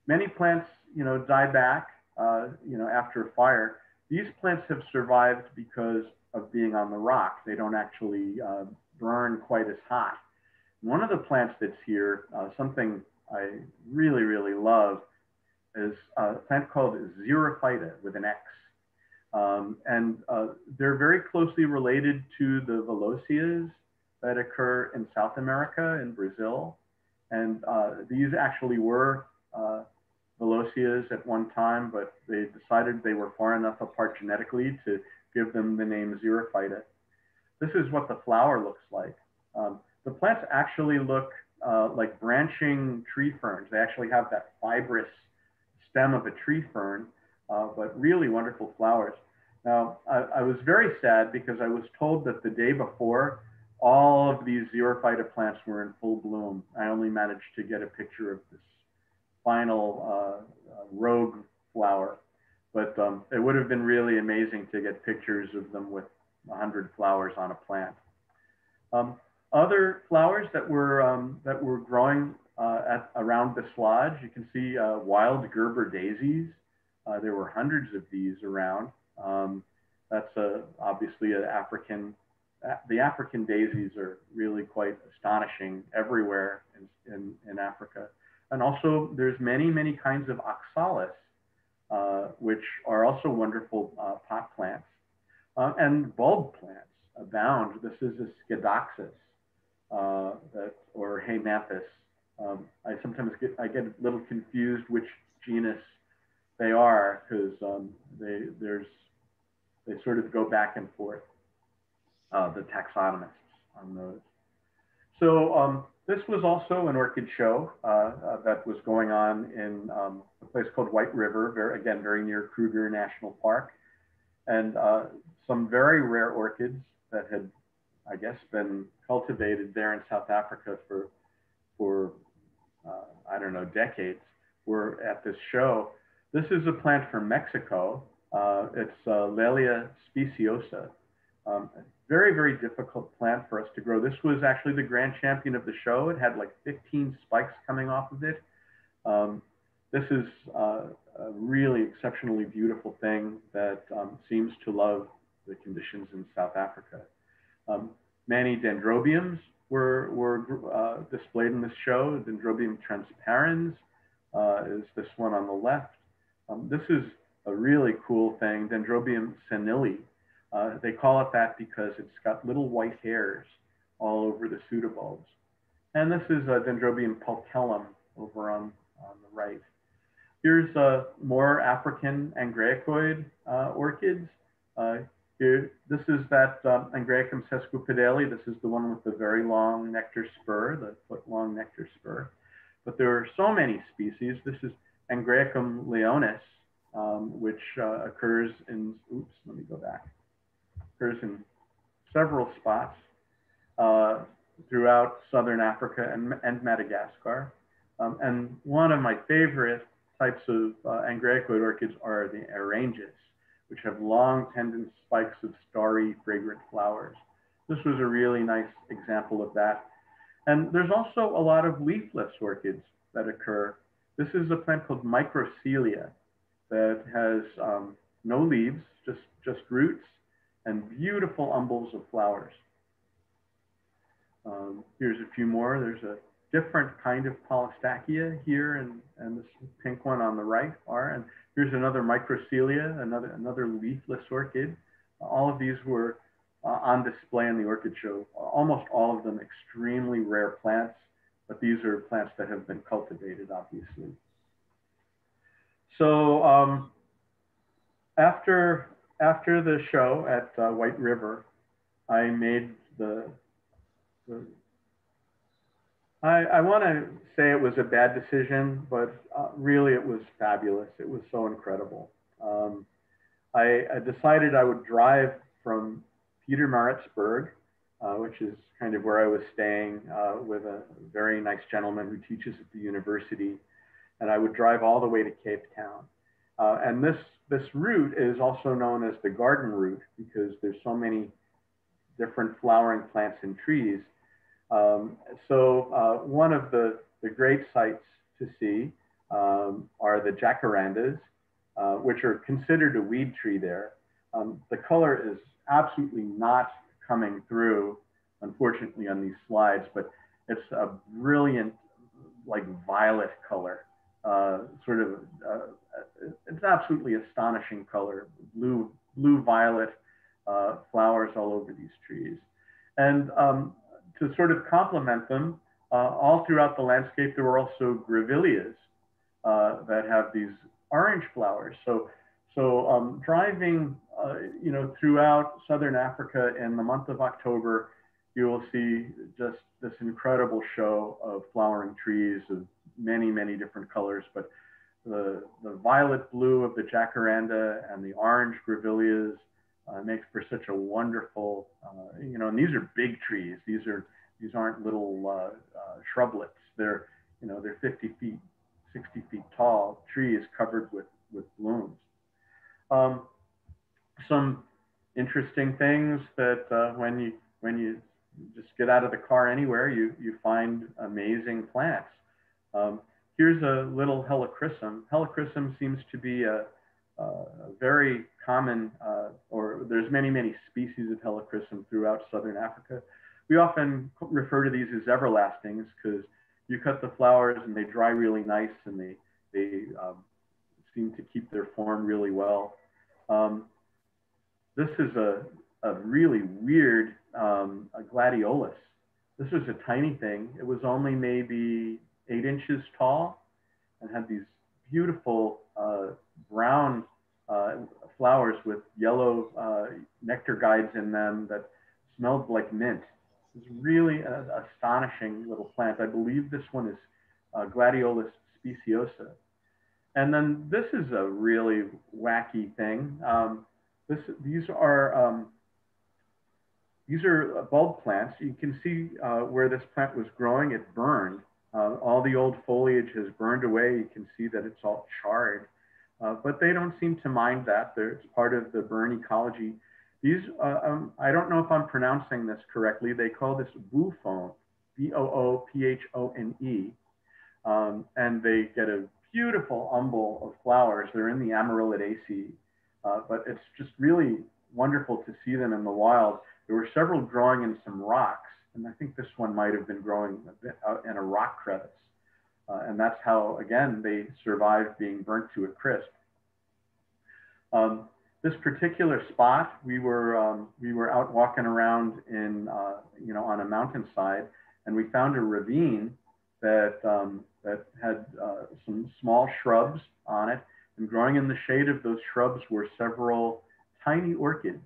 many plants, die back, after a fire. These plants have survived because of being on the rock. They don't actually burn quite as hot. One of the plants that's here, something I really, really love, is a plant called Xerophyta with an X. And they're very closely related to the Volosias that occur in South America, in Brazil. And these actually were Volosias at one time, but they decided they were far enough apart genetically to give them the name Xerophyta. This is what the flower looks like. The plants actually look like branching tree ferns. They actually have that fibrous stem of a tree fern, but really wonderful flowers. Now, I was very sad because I was told that the day before, all of these Xerophyta plants were in full bloom. I only managed to get a picture of this final rogue flower, but it would have been really amazing to get pictures of them with 100 flowers on a plant. Other flowers that were growing around this lodge, you can see wild Gerber daisies. There were hundreds of these around. That's obviously an African the African daisies are really quite astonishing everywhere in Africa. And also there's many, many kinds of oxalis, which are also wonderful pot plants. And bulb plants abound. This is a Scedoxis or Heymanthus. I sometimes get a little confused which genus they are, because they sort of go back and forth, the taxonomists on those. So this was also an orchid show that was going on in a place called White River, again, very near Kruger National Park. And some very rare orchids that had, I guess, been cultivated there in South Africa for I don't know, decades, were at this show. This is a plant from Mexico. It's Laelia speciosa. Very, very difficult plant for us to grow. This was actually the grand champion of the show. It had like 15 spikes coming off of it. This is a really exceptionally beautiful thing that seems to love the conditions in South Africa. Many dendrobiums were displayed in this show. Dendrobium transparens is this one on the left. This is a really cool thing, Dendrobium senile. They call it that because it's got little white hairs all over the pseudobulbs. And this is Dendrobium pulchellum over on the right. Here's more African Angræcoid orchids. This is that Angræcum sesquipedale. This is the one with the very long nectar spur, the foot-long nectar spur. But there are so many species. This is Angræcum leonis, which occurs in, oops, let me go back. Occurs in several spots throughout Southern Africa and Madagascar. And one of my favorite types of Angræcoid orchids are the Erranges, which have long tendon spikes of starry, fragrant flowers. This was a really nice example of that. And there's also a lot of leafless orchids that occur. This is a plant called Microcelia that has no leaves, just roots and beautiful umbels of flowers. Here's a few more. There's a different kind of Polystachya here, and this pink one on the right are. And here's another Microcelia, another leafless orchid. All of these were on display in the orchid show. Almost all of them extremely rare plants, but these are plants that have been cultivated, obviously. So after the show at White River, I made I want to say it was a bad decision, but really it was fabulous. It was so incredible. I decided I would drive from Pietermaritzburg, which is kind of where I was staying with a very nice gentleman who teaches at the university. And I would drive all the way to Cape Town. And this route is also known as the garden route because there's so many different flowering plants and trees. So one of the great sights to see are the jacarandas, which are considered a weed tree there. The color is absolutely not coming through, unfortunately, on these slides, but it's a brilliant, like violet color, it's absolutely astonishing color, blue-violet flowers all over these trees. And to sort of complement them, all throughout the landscape, there were also grevilleas that have these orange flowers. So driving, throughout Southern Africa in the month of October, you will see just this incredible show of flowering trees of many, many different colors. But the violet blue of the jacaranda and the orange grevilleas makes for such a wonderful, and these are big trees. These aren't little shrublets. They're 50 feet, 60 feet tall trees covered with blooms. Some interesting things that when you just get out of the car anywhere, you find amazing plants. Here's a little helichrysum. Helichrysum seems to be a very common, or there's many, many species of Helichrysum throughout Southern Africa. We often refer to these as everlastings because you cut the flowers and they dry really nice, and they seem to keep their form really well. This is a really weird a gladiolus. This was a tiny thing. It was only maybe 8 inches tall and had these beautiful brown flowers with yellow nectar guides in them that smelled like mint. It was really an astonishing little plant. I believe this one is Gladiolus speciosa. And then this is a really wacky thing. These are bulb plants. You can see where this plant was growing, it burned. All the old foliage has burned away. You can see that it's all charred, but they don't seem to mind that. It's part of the burn ecology. These, I don't know if I'm pronouncing this correctly. They call this boophone, B-O-O-P-H-O-N-E. And they get a beautiful umbel of flowers. They're in the Amaryllidaceae, but it's just really wonderful to see them in the wild. There were several growing in some rocks, and I think this one might have been growing a bit out in a rock crevice. And that's how, again, they survived being burnt to a crisp. This particular spot, we were out walking around in, on a mountainside, and we found a ravine that had some small shrubs on it, and growing in the shade of those shrubs were several tiny orchids.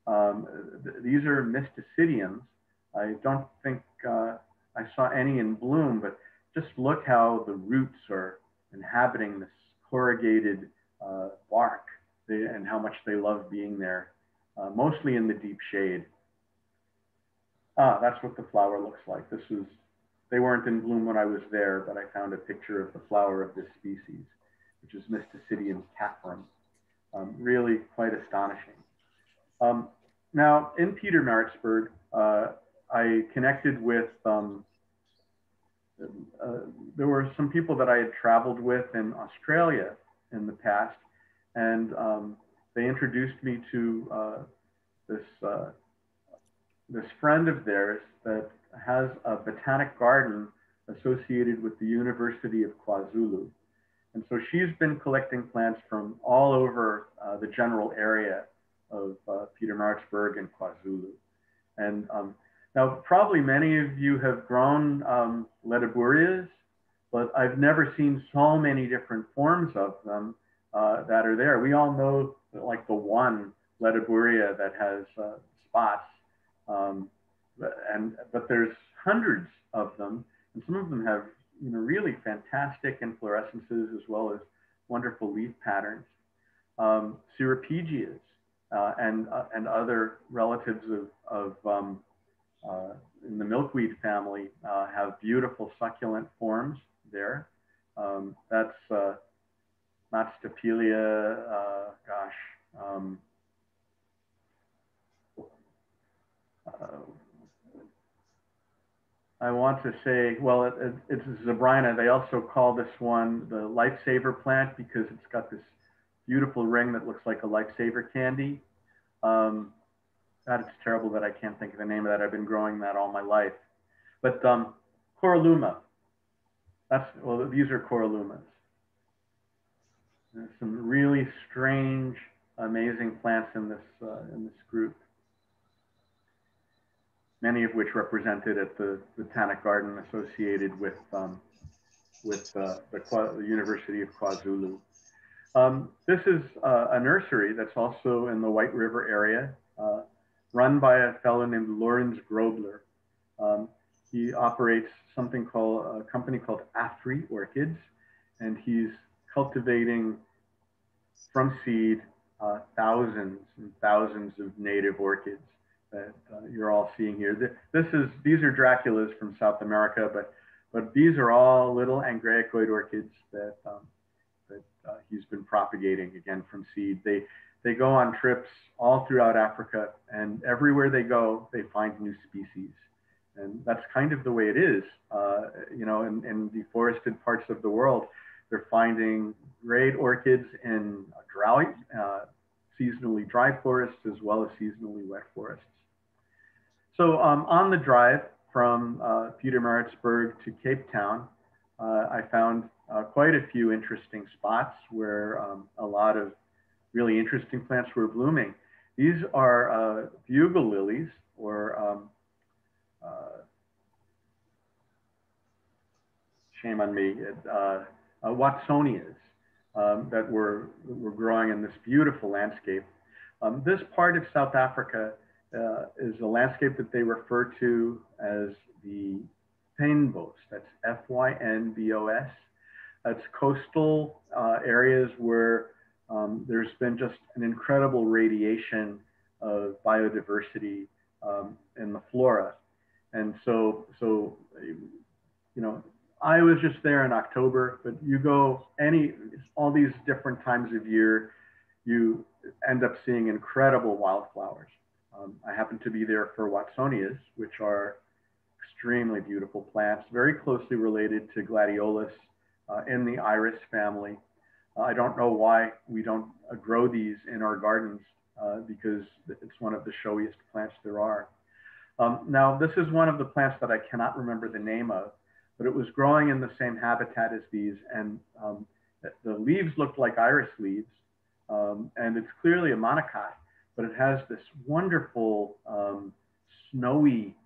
These are Mysticydiums. I don't think I saw any in bloom, but just look how the roots are inhabiting this corrugated bark and how much they love being there, mostly in the deep shade. That's what the flower looks like. They weren't in bloom when I was there, but I found a picture of the flower of this species, which is Mysticydium caprum. Really quite astonishing. Now, in Pietermaritzburg, I connected with, there were some people that I had traveled with in Australia in the past, and they introduced me to this friend of theirs that has a botanic garden associated with the University of KwaZulu. And so she's been collecting plants from all over the general area of Pietermaritzburg and KwaZulu. And now probably many of you have grown Ledeburias, but I've never seen so many different forms of them that are there. We all know like the one Ledeburia that has spots, but there's hundreds of them, and some of them have really fantastic inflorescences as well as wonderful leaf patterns. Cirripegias and other relatives of in the milkweed family have beautiful succulent forms there. That's not Stapelia, I want to say, well, it's Zebrina. They also call this one the lifesaver plant because it's got this beautiful ring that looks like a lifesaver candy. God, it's terrible that I can't think of the name of that. I've been growing that all my life. But Coraluma, these are Coralumas. There's some really strange, amazing plants in this group. Many of which represented at the Botanic Garden associated with the University of KwaZulu. This is a nursery that's also in the White River area, run by a fellow named Lorenz Grobler. He operates a company called Afri Orchids, and he's cultivating from seed thousands and thousands of native orchids that you're all seeing here. These are Draculas from South America, but these are all little Angræcoid orchids that he's been propagating again from seed. They go on trips all throughout Africa, and everywhere they go, they find new species. And that's kind of the way it is, in deforested parts of the world. They're finding great orchids in drought seasonally dry forests as well as seasonally wet forests. So on the drive from Pietermaritzburg to Cape Town, I found quite a few interesting spots where a lot of really interesting plants were blooming. These are bugle lilies, or shame on me, Watsonias that were growing in this beautiful landscape. This part of South Africa is a landscape that they refer to as the Fynbos. That's F-Y-N-B-O-S. That's coastal areas where there's been just an incredible radiation of biodiversity in the flora. And so, you know, I was just there in October, but you go all these different times of year, you end up seeing incredible wildflowers. I happened to be there for Watsonias, which are extremely beautiful plants, very closely related to gladiolus in the iris family. I don't know why we don't grow these in our gardens because it's one of the showiest plants there are. Now, this is one of the plants that I cannot remember the name of, but it was growing in the same habitat as these, and the leaves looked like iris leaves, and it's clearly a monocot, but it has this wonderful snowy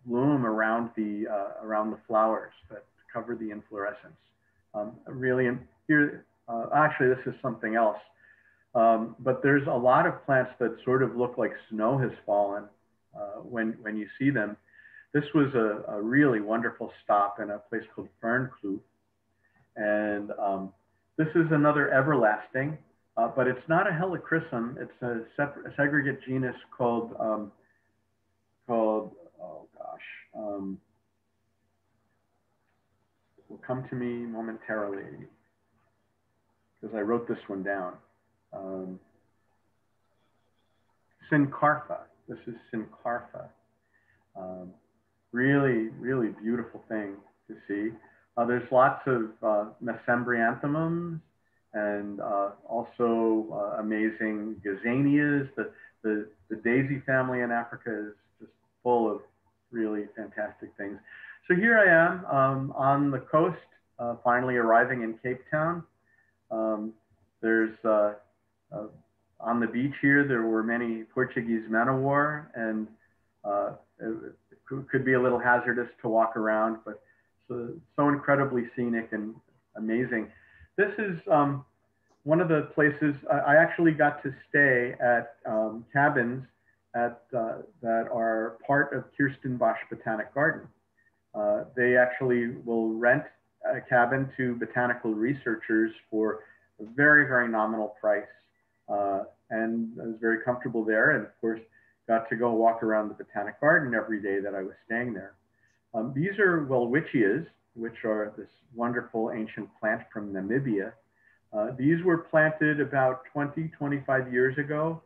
bloom around the flowers that cover the inflorescence. Really, here, actually, this is something else. But there's a lot of plants that sort of look like snow has fallen when you see them. This was a really wonderful stop in a place called Fernkloof. And this is another everlasting, but it's not a helichrysum. It's a segregate genus called, oh gosh, it will come to me momentarily because I wrote this one down. Syncarpha. This is Syncarpha. Really, really beautiful thing to see. There's lots of mesembryanthemums and also amazing gazanias. The daisy family in Africa is just full of really fantastic things. So here I am on the coast, finally arriving in Cape Town. There's on the beach here, there were many Portuguese men of war, and it could be a little hazardous to walk around, but so incredibly scenic and amazing. This is one of the places I actually got to stay at cabins that are part of Kirstenbosch Botanic Garden. They actually will rent a cabin to botanical researchers for a very, very nominal price. And I was very comfortable there, and of course, got to go walk around the Botanic Garden every day that I was staying there. These are Welwitchias, which are this wonderful ancient plant from Namibia. These were planted about 20, 25 years ago.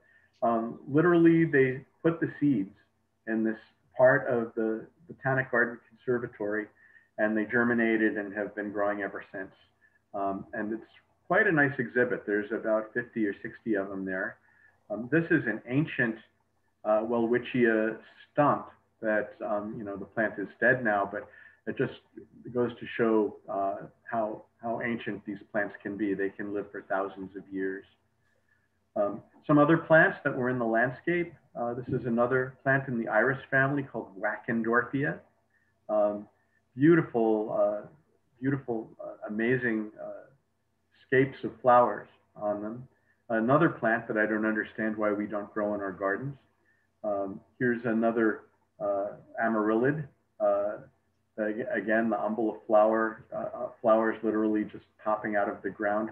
Literally, they put the seeds in this part of the Botanic Garden Conservatory, and they germinated and have been growing ever since. And it's quite a nice exhibit. There's about 50 or 60 of them there. This is an ancient Welwitchia stump that, you know, the plant is dead now, but it just goes to show how ancient these plants can be. They can live for thousands of years. Some other plants that were in the landscape. This is another plant in the iris family called Wachendorfia. Beautiful, amazing scapes of flowers on them. Another plant that I don't understand why we don't grow in our gardens. Here's another amaryllis. Again, the umbel of flowers literally just popping out of the ground.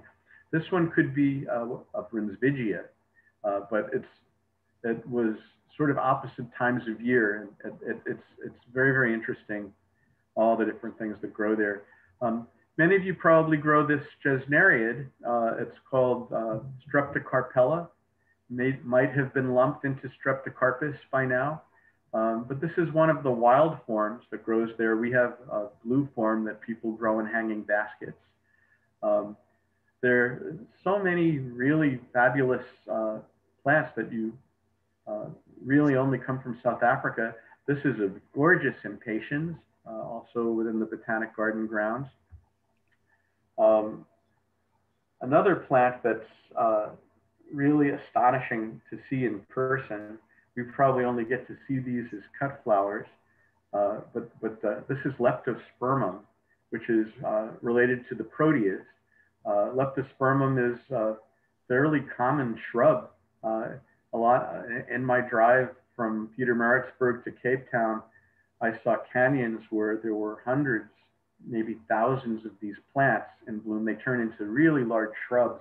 This one could be a Brunsvigia, but it was sort of opposite times of year. And it's very, very interesting, all the different things that grow there. Many of you probably grow this gesneriid. It's called Streptocarpella. Might have been lumped into Streptocarpus by now. But this is one of the wild forms that grows there. We have a blue form that people grow in hanging baskets. there are so many really fabulous plants that you really only come from South Africa. This is a gorgeous impatiens, also within the Botanic Garden grounds. Another plant that's really astonishing to see in person, we probably only get to see these as cut flowers, but this is Leptospermum, which is related to the proteas. Leptospermum is a fairly common shrub. A lot in my drive from Pietermaritzburg to Cape Town, I saw canyons where there were hundreds, maybe thousands of these plants in bloom. They turn into really large shrubs.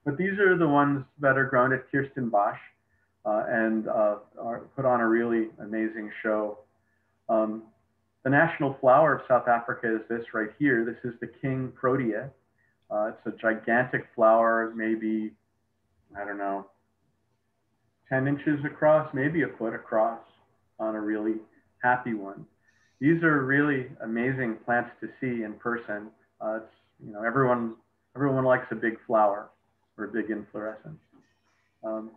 But these are the ones that are grown at Kirstenbosch and are put on a really amazing show. The national flower of South Africa is this right here. This is the King Protea. It's a gigantic flower, maybe, I don't know, 10 inches across, maybe a foot across on a really happy one. These are really amazing plants to see in person. It's, you know, everyone likes a big flower or a big inflorescence. Some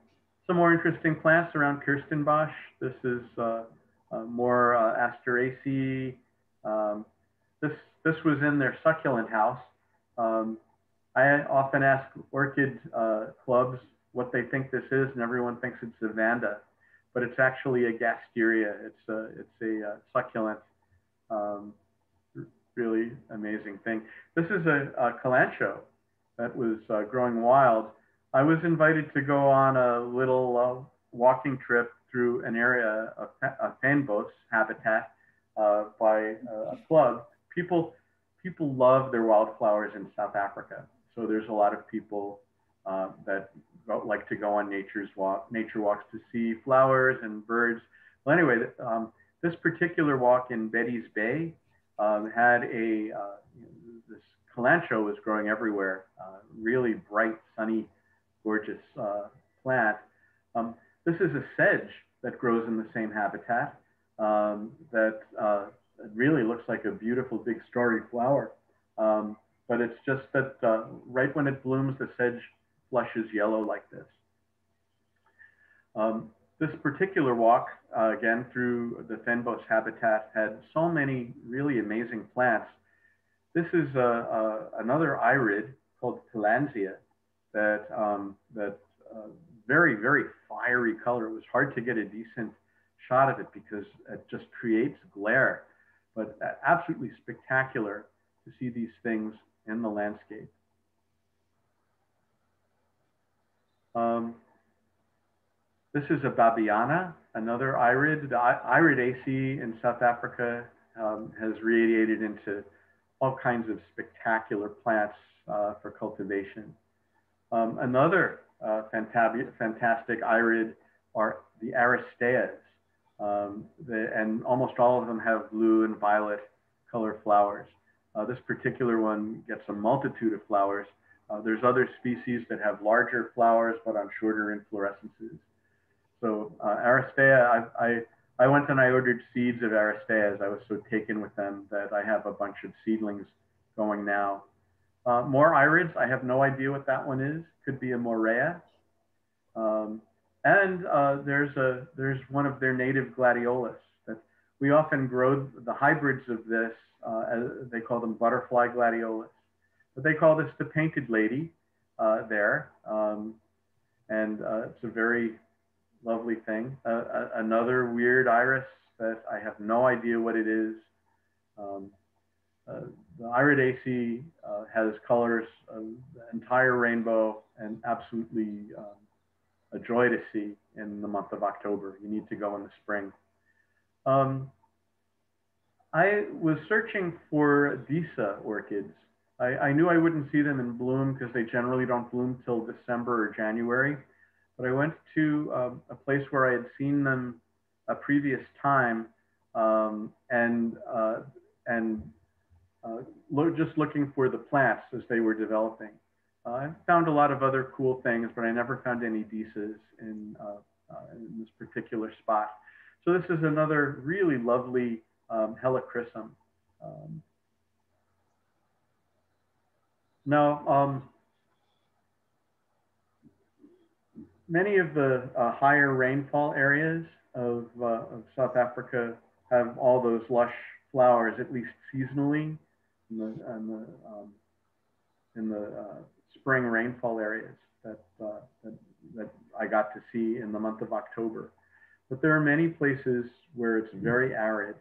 more interesting plants around Kirstenbosch. This is more Asteraceae. This was in their succulent house. I often ask orchid clubs what they think this is, and everyone thinks it's a vanda, but it's actually a gasteria. It's a succulent, really amazing thing. This is a kalanchoe that was growing wild. I was invited to go on a little walking trip through an area of fynbos habitat by a club. People love their wildflowers in South Africa. So there's a lot of people that like to go on nature walks to see flowers and birds. Well, anyway, this particular walk in Betty's Bay had this kalanchoe was growing everywhere. Really bright, sunny, gorgeous plant. This is a sedge that grows in the same habitat that really looks like a beautiful big starry flower. But it's just that right when it blooms, the sedge flushes yellow like this. This particular walk, again, through the fynbos habitat had so many really amazing plants. This is another irid called Tillandsia that, very, very fiery color. It was hard to get a decent shot of it because it just creates glare, but absolutely spectacular to see these things in the landscape. This is a Babiana, another irid. The Iridaceae in South Africa has radiated into all kinds of spectacular plants for cultivation. Another fantastic irid are the Aristeas, and almost all of them have blue and violet color flowers. This particular one gets a multitude of flowers. There's other species that have larger flowers, but on shorter inflorescences. So Aristea, I went and I ordered seeds of Aristeas. I was so taken with them that I have a bunch of seedlings going now. More irids, I have no idea what that one is. Could be a Morea. There's one of their native gladiolus that we often grow the hybrids of this. They call them butterfly gladiolus, but they call this the painted lady there. It's a very lovely thing. Another weird iris that I have no idea what it is. The Iridaceae has colors of the entire rainbow and absolutely a joy to see in the month of October. You need to go in the spring. I was searching for Disa orchids. I knew I wouldn't see them in bloom because they generally don't bloom till December or January. But I went to a place where I had seen them a previous time just looking for the plants as they were developing. I found a lot of other cool things, but I never found any Disas in this particular spot. So this is another really lovely Helichrysum. many of the higher rainfall areas of South Africa have all those lush flowers, at least seasonally, in the spring rainfall areas that I got to see in the month of October. But there are many places where it's very arid.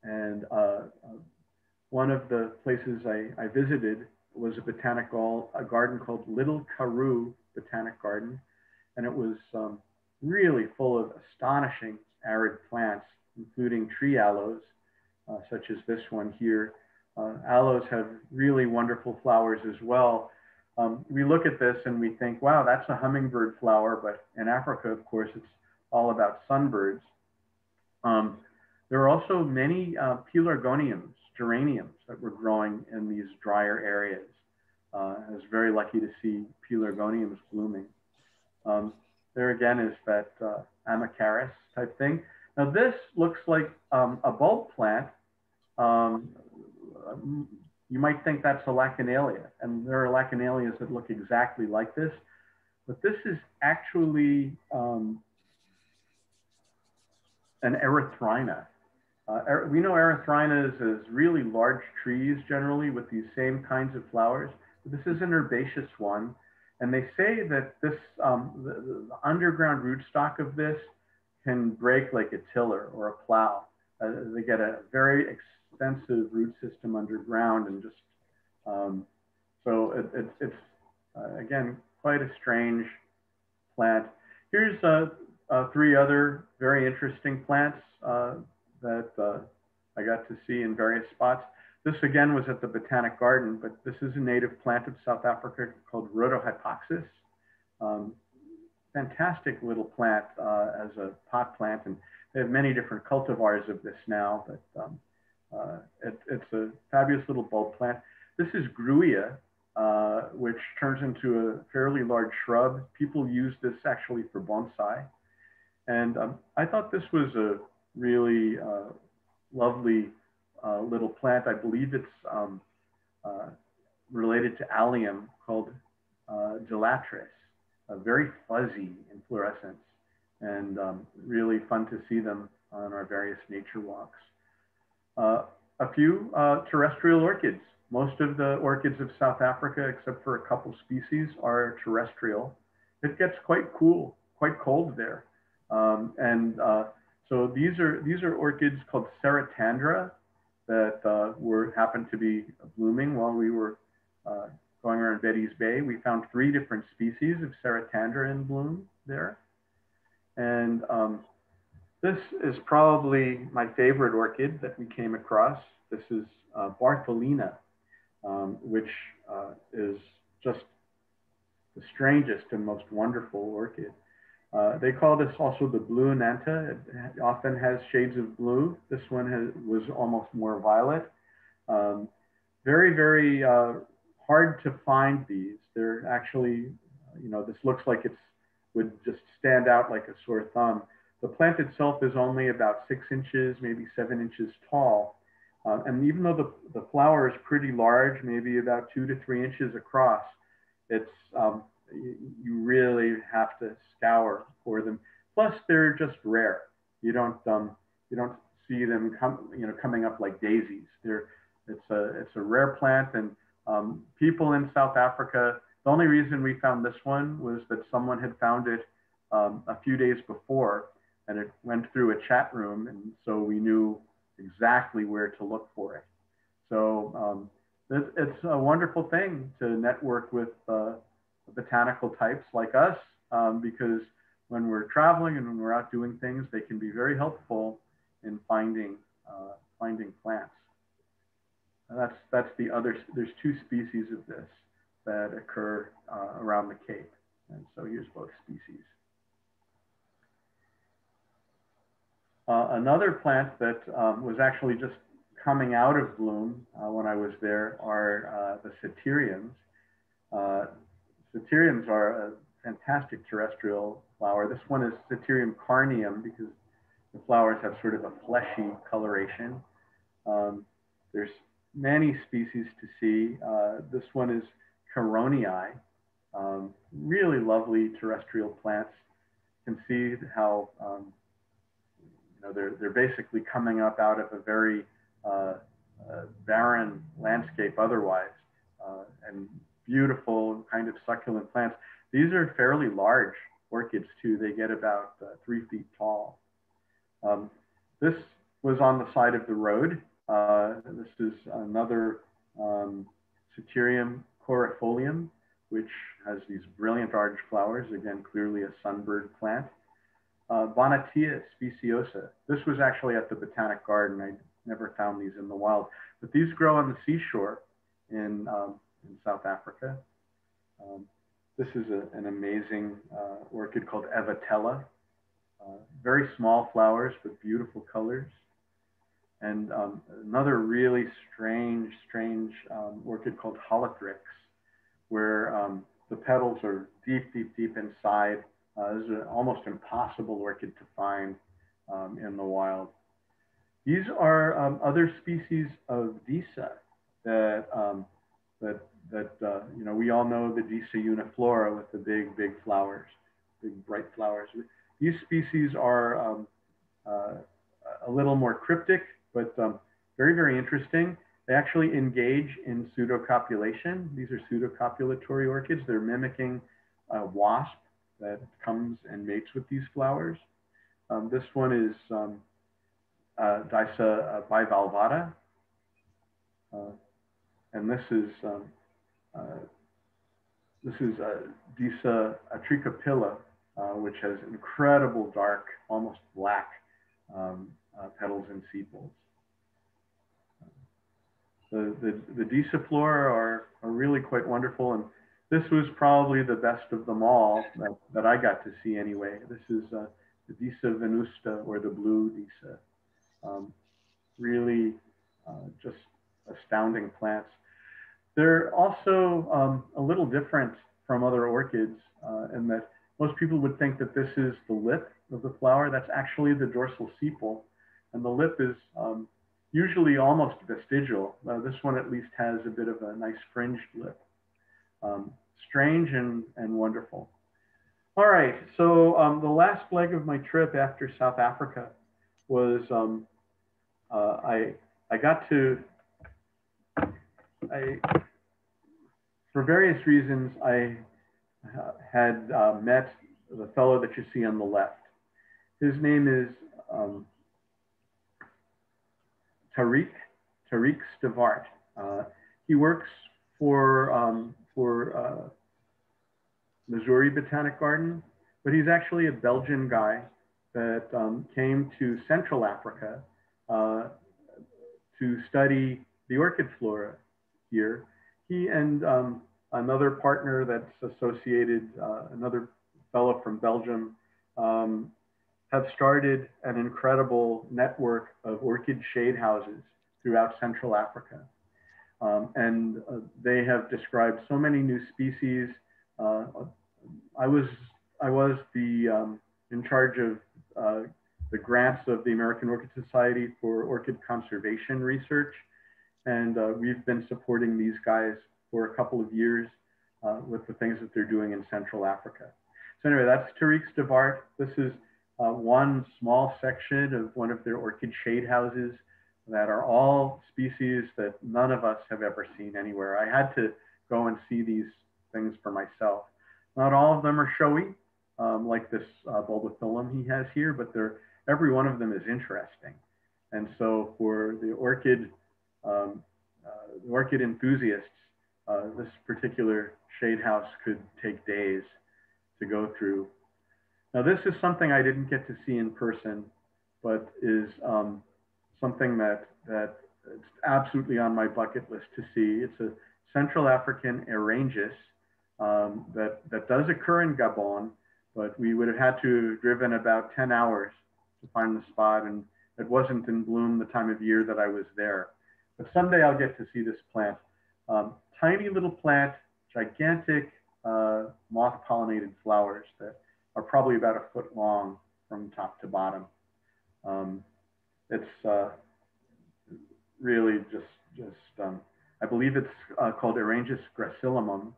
And one of the places I visited was a garden called Little Karoo Botanic Garden. And it was really full of astonishing arid plants, including tree aloes, such as this one here. Aloes have really wonderful flowers as well. We look at this and we think, wow, that's a hummingbird flower, but in Africa, of course, it's all about sunbirds. There are also many pelargoniums, geraniums that were growing in these drier areas. I was very lucky to see pelargoniums blooming. There again is that Amacaris type thing. Now this looks like a bulb plant. You might think that's a Lachenalia, and there are Lachenalias that look exactly like this, but this is actually an erythrina. We know erythrinas as really large trees generally with these same kinds of flowers, but this is an herbaceous one. And they say that this, the underground rootstock of this can break like a tiller or a plow. They get a very extensive root system underground, and just, so it's again, quite a strange plant. Here's three other very interesting plants that I got to see in various spots. This again was at the Botanic Garden, but this is a native plant of South Africa called Rhodohypoxis. Fantastic little plant as a pot plant, and they have many different cultivars of this now, but it's a fabulous little bulb plant. This is Grewia, which turns into a fairly large shrub. People use this actually for bonsai. And I thought this was a really lovely little plant. I believe it's related to allium, called Gelatris, very fuzzy in fluorescence, and really fun to see them on our various nature walks. A few terrestrial orchids. Most of the orchids of South Africa, except for a couple species, are terrestrial. It gets quite cool, quite cold there. So these are orchids called Ceratandra that happened to be blooming while we were going around Betty's Bay. We found 3 different species of Ceratandra in bloom there. And this is probably my favorite orchid that we came across. This is Bartholina, which is just the strangest and most wonderful orchid. They call this also the blue Ananta. It often has shades of blue. This one was almost more violet. Very, very hard to find these. They're actually, this looks like it would just stand out like a sore thumb. The plant itself is only about 6 inches, maybe 7 inches tall. And even though the flower is pretty large, maybe about 2 to 3 inches across, it's, you really have to scour for them. Plus, they're just rare. You don't see them coming up like daisies. It's a rare plant, and people in South Africa. The only reason we found this one was that someone had found it a few days before, and it went through a chat room, and so we knew exactly where to look for it. So it's a wonderful thing to network with botanical types like us, because when we're traveling and when we're out doing things, they can be very helpful in finding plants. And that's the other. There's 2 species of this that occur around the Cape, and so here's both species. Another plant that was actually just coming out of bloom when I was there are the Ceteriums. Ceteriums are a fantastic terrestrial flower. This one is Ceterium carneum because the flowers have sort of a fleshy coloration. There's many species to see. This one is Caronii, really lovely terrestrial plants. can see how you know, they're basically coming up out of a very barren landscape otherwise, and beautiful kind of succulent plants. These are fairly large orchids too. They get about 3 feet tall. This was on the side of the road. This is another Citirium corifolium, which has these brilliant orange flowers, again, clearly a sunbird plant. Bonatia speciosa. This was actually at the Botanic Garden. I never found these in the wild, but these grow on the seashore in South Africa. This is an amazing orchid called Evatella. Very small flowers, but beautiful colors. And another really strange orchid called Holothrix, where the petals are deep, deep, deep inside. This is an almost impossible orchid to find in the wild. These are other species of Disa that you know, we all know the Disa uniflora with the big flowers, big bright flowers. These species are a little more cryptic, but very, very interesting. They actually engage in pseudocopulation. These are pseudocopulatory orchids. They're mimicking a wasp that comes and mates with these flowers. This one is Disa bivalvata, and this is Disa atricapilla, which has incredible dark, almost black petals and sepals. The Disa flora are really quite wonderful, and this was probably the best of them all that I got to see anyway. This is the Disa venusta, or the blue Disa. Really just astounding plants. They're also a little different from other orchids in that most people would think that this is the lip of the flower. That's actually the dorsal sepal, and the lip is usually almost vestigial. This one at least has a bit of a nice fringed lip. Strange and wonderful. All right, so the last leg of my trip after South Africa was for various reasons, I had met the fellow that you see on the left. His name is Tariq Stavart. He works for Missouri Botanic Garden, but he's actually a Belgian guy that came to Central Africa to study the orchid flora here. He and another partner that's associated, another fellow from Belgium, have started an incredible network of orchid shade houses throughout Central Africa. And they have described so many new species. I was in charge of the grants of the American Orchid Society for orchid conservation research. And we've been supporting these guys for a couple of years with the things that they're doing in Central Africa. So anyway, that's Tariq Stavart. This is one small section of one of their orchid shade houses that are all species that none of us have ever seen anywhere. I had to go and see these things for myself. Not all of them are showy, like this bulbophyllum he has here, but every one of them is interesting. And so for the orchid enthusiasts, this particular shade house could take days to go through. Now, this is something I didn't get to see in person, but is something that it's absolutely on my bucket list to see. It's a Central African Erangis that does occur in Gabon, but we would have had to have driven about 10 hours to find the spot, and it wasn't in bloom the time of year that I was there. But someday I'll get to see this plant. Tiny little plant, gigantic moth-pollinated flowers that are probably about a foot long from top to bottom. It's really just I believe it's called Erangis gracillumum.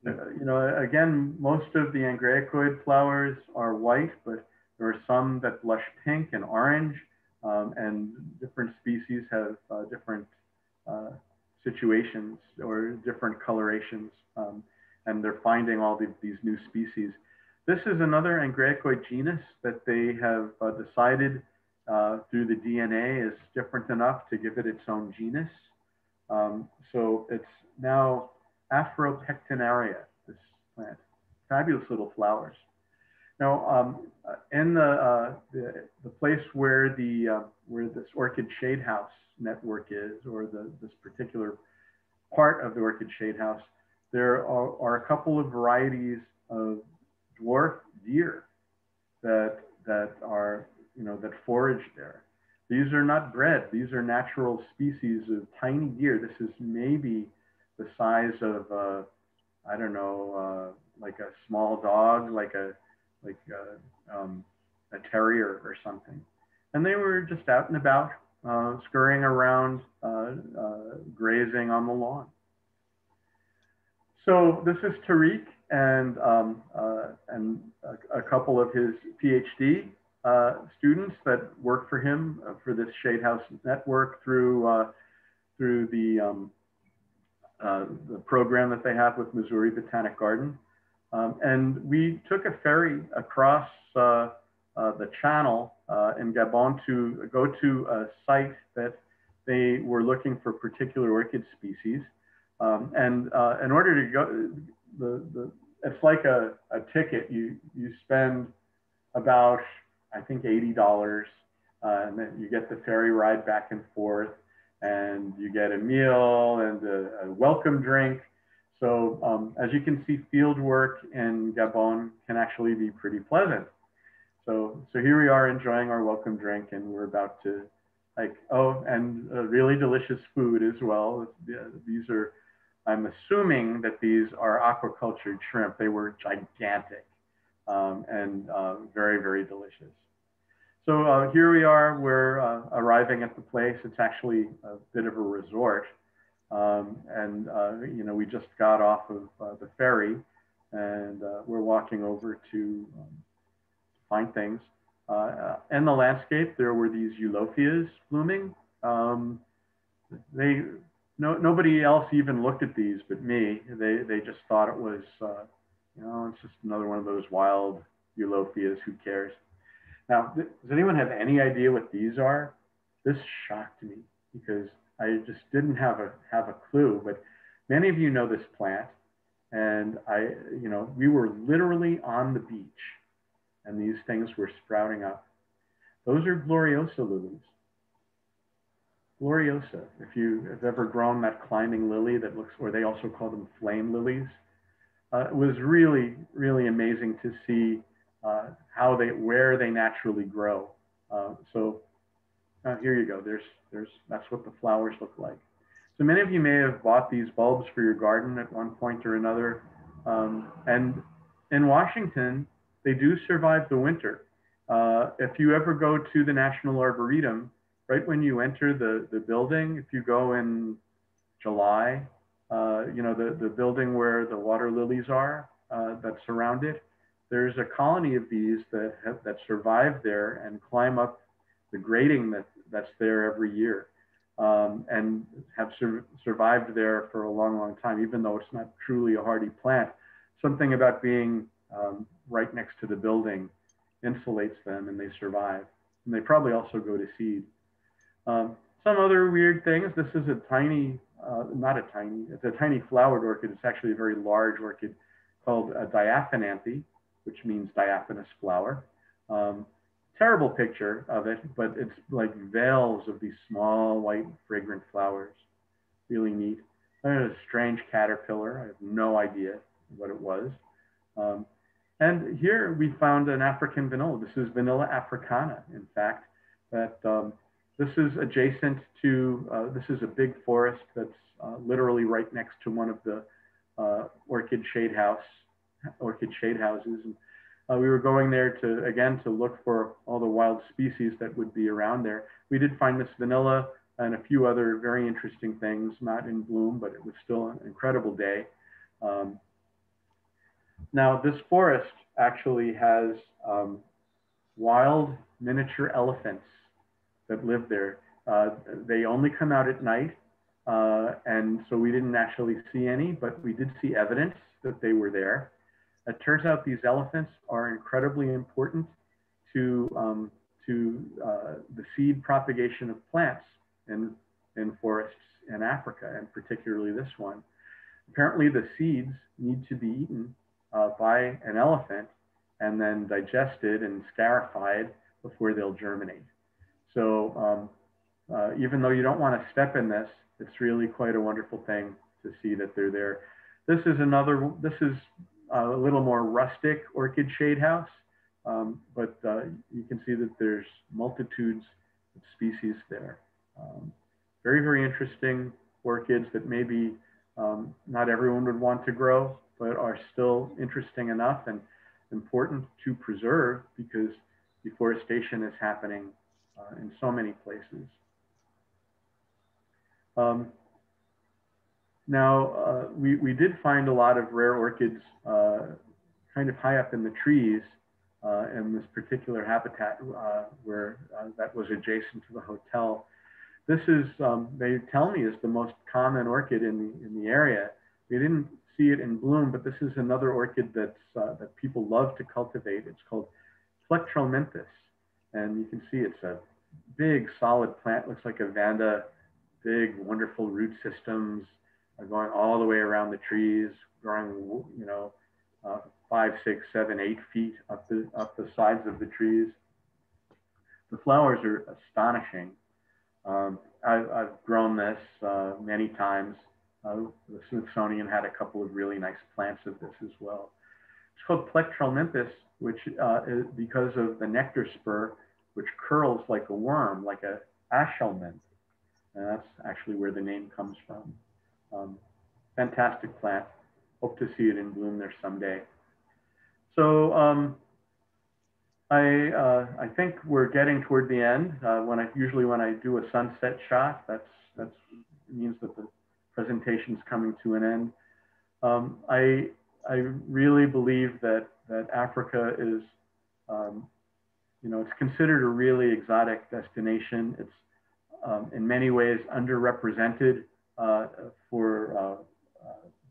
You know, again, most of the Angræcoid flowers are white, but there are some that blush pink and orange, and different species have different situations or different colorations, and they're finding all these new species. This is another Angræcoid genus that they have decided through the DNA is different enough to give it its own genus. So it's now Afropectinaria, this plant. Fabulous little flowers. Now, in the place where where this orchid shade house network is, or this particular part of the orchid shade house, there are a couple of varieties of dwarf deer that are, you know, that forage there. These are not bred. These are natural species of tiny deer. This is maybe the size of I don't know, like a small dog, like a terrier or something. And they were just out and about, scurrying around, grazing on the lawn. So this is Tariq and a couple of his PhD students that work for him for this Shade House network through the program that they have with Missouri Botanic Garden. And we took a ferry across the channel in Gabon to go to a site that they were looking for particular orchid species. And in order to go, it's like a ticket. You spend about, I think, $80, and then you get the ferry ride back and forth, and you get a meal and a welcome drink. So as you can see, field work in Gabon can actually be pretty pleasant. So here we are enjoying our welcome drink, and we're about to, like, oh, and really delicious food as well. These are, I'm assuming that these are aquacultured shrimp. They were gigantic and very, very delicious. So here we are, we're arriving at the place. It's actually a bit of a resort. You know, we just got off of the ferry, and we're walking over to find things. In the landscape, there were these eulophias blooming. Nobody else even looked at these but me. They just thought it was, you know, it's just another one of those wild eulophias, who cares? Now, does anyone have any idea what these are? This shocked me because I just didn't have a clue, but many of you know this plant, and you know, we were literally on the beach and these things were sprouting up. Those are Gloriosa lilies. Gloriosa, if you have ever grown that climbing lily that looks, or they also call them flame lilies, it was really, really amazing to see where they naturally grow. Here you go. That's what the flowers look like. So many of you may have bought these bulbs for your garden at one point or another. And in Washington, they do survive the winter. If you ever go to the National Arboretum, right when you enter the building, if you go in July, you know, the building where the water lilies are that surround it, there's a colony of these that survive there and climb up the grading that's there every year, and have survived there for a long, long time, even though it's not truly a hardy plant. Something about being right next to the building insulates them, and they survive. And they probably also go to seed. Some other weird things. This is a tiny, it's a tiny flowered orchid. It's actually a very large orchid called Diaphananthe, which means diaphanous flower. Terrible picture of it, but it's like veils of these small, white, fragrant flowers. Really neat. There's a strange caterpillar. I have no idea what it was. And here we found an African vanilla. This is Vanilla africana, in fact. This is adjacent to, this is a big forest that's literally right next to one of the orchid shade houses. And we were going there to look for all the wild species that would be around there. We did find this vanilla and a few other very interesting things, not in bloom, but it was still an incredible day. Now, this forest actually has wild miniature elephants that live there. They only come out at night, and so we didn't actually see any, but we did see evidence that they were there. It turns out these elephants are incredibly important to the seed propagation of plants in forests in Africa, and particularly this one. Apparently the seeds need to be eaten by an elephant and then digested and scarified before they'll germinate. So even though you don't want to step in this, it's really quite a wonderful thing to see that they're there. This is a little more rustic orchid shade house, but you can see that there's multitudes of species there. Very, very interesting orchids that maybe not everyone would want to grow, but are still interesting enough and important to preserve because deforestation is happening in so many places. Now, we did find a lot of rare orchids kind of high up in the trees in this particular habitat where that was adjacent to the hotel. This is, they tell me, is the most common orchid in the area. We didn't see it in bloom, but this is another orchid that's, that people love to cultivate. It's called Plectromynthus. And you can see it's a big, solid plant. Looks like a vanda, big, wonderful root systems going all the way around the trees, growing, you know, 5, 6, 7, 8 feet up the sides of the trees. The flowers are astonishing. I've grown this many times. The Smithsonian had a couple of really nice plants of this as well. It's called Plectromynthus, which is because of the nectar spur, which curls like a worm, like a ashell mint. And that's actually where the name comes from. Fantastic plant. Hope to see it in bloom there someday. So I think we're getting toward the end. Usually when I do a sunset shot, that means that the presentation's coming to an end. I really believe that Africa is, you know, it's considered a really exotic destination. It's in many ways underrepresented for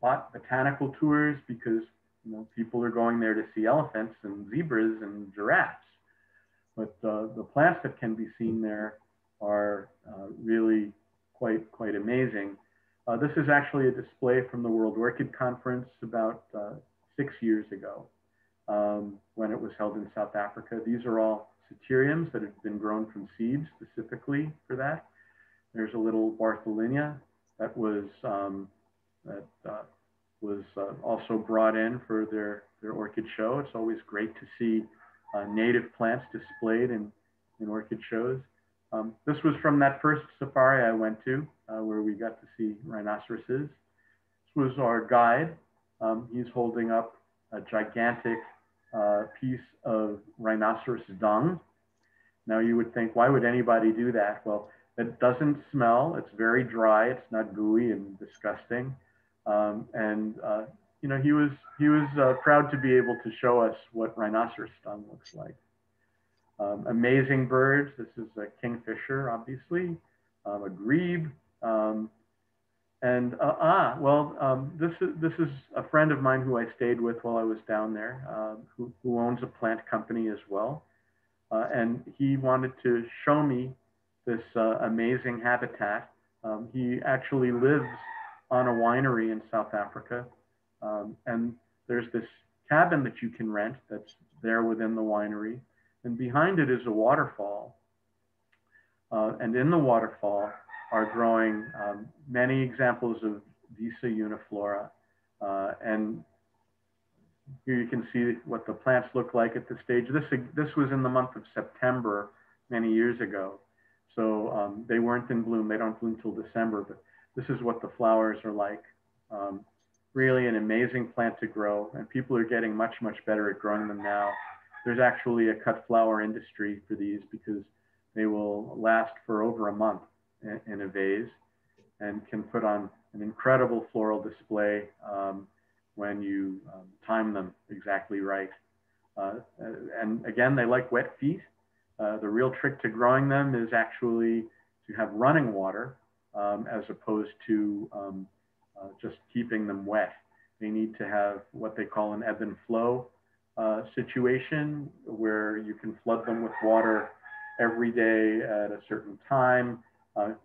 botanical tours because, you know, people are going there to see elephants and zebras and giraffes. But the plants that can be seen there are really quite amazing. This is actually a display from the World Orchid Conference about 6 years ago when it was held in South Africa. These are all Satyriums that have been grown from seeds specifically for that. There's a little Bartholonia that was also brought in for their orchid show. It's always great to see native plants displayed in orchid shows. This was from that first safari I went to where we got to see rhinoceroses. This was our guide. He's holding up a gigantic piece of rhinoceros dung. Now you would think, why would anybody do that? Well, it doesn't smell. It's very dry. It's not gooey and disgusting. You know, he was proud to be able to show us what rhinoceros dung looks like. Amazing birds. This is a kingfisher, obviously, a grebe, this is a friend of mine who I stayed with while I was down there, who owns a plant company as well, and he wanted to show me this amazing habitat. He actually lives on a winery in South Africa, and there's this cabin that you can rent that's there within the winery. And behind it is a waterfall. And in the waterfall are growing many examples of Visa uniflora. And here you can see what the plants look like at this stage. This was in the month of September many years ago. So they weren't in bloom. They don't bloom till December, but this is what the flowers are like. Really an amazing plant to grow. And people are getting much, much better at growing them now. There's actually a cut flower industry for these because they will last for over a month in a vase and can put on an incredible floral display when you time them exactly right. And again, they like wet feet. The real trick to growing them is actually to have running water as opposed to just keeping them wet. They need to have what they call an ebb and flow situation where you can flood them with water every day at a certain time,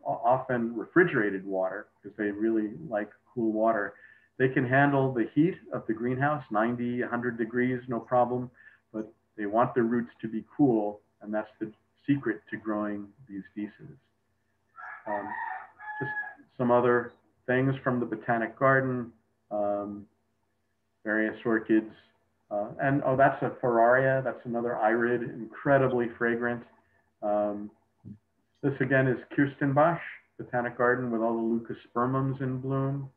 often refrigerated water because they really like cool water. They can handle the heat of the greenhouse, 90, 100 degrees, no problem, but they want their roots to be cool, and that's the secret to growing these vises. Just some other things from the Botanic Garden, various orchids. And oh, that's a Ferraria, that's another irid, incredibly fragrant. This again is Kirstenbosch, Botanic Garden with all the leucospermums in bloom.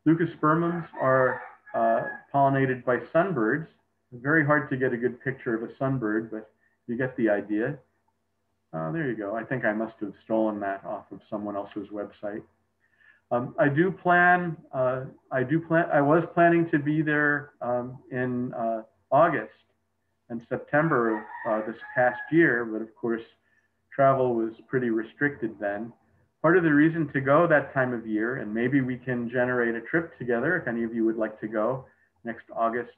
Leucospermums are pollinated by sunbirds. Very hard to get a good picture of a sunbird, but you get the idea. There you go. I think I must have stolen that off of someone else's website. I was planning to be there in August and September this past year, but of course, travel was pretty restricted then. Part of the reason to go that time of year, and maybe we can generate a trip together if any of you would like to go next August,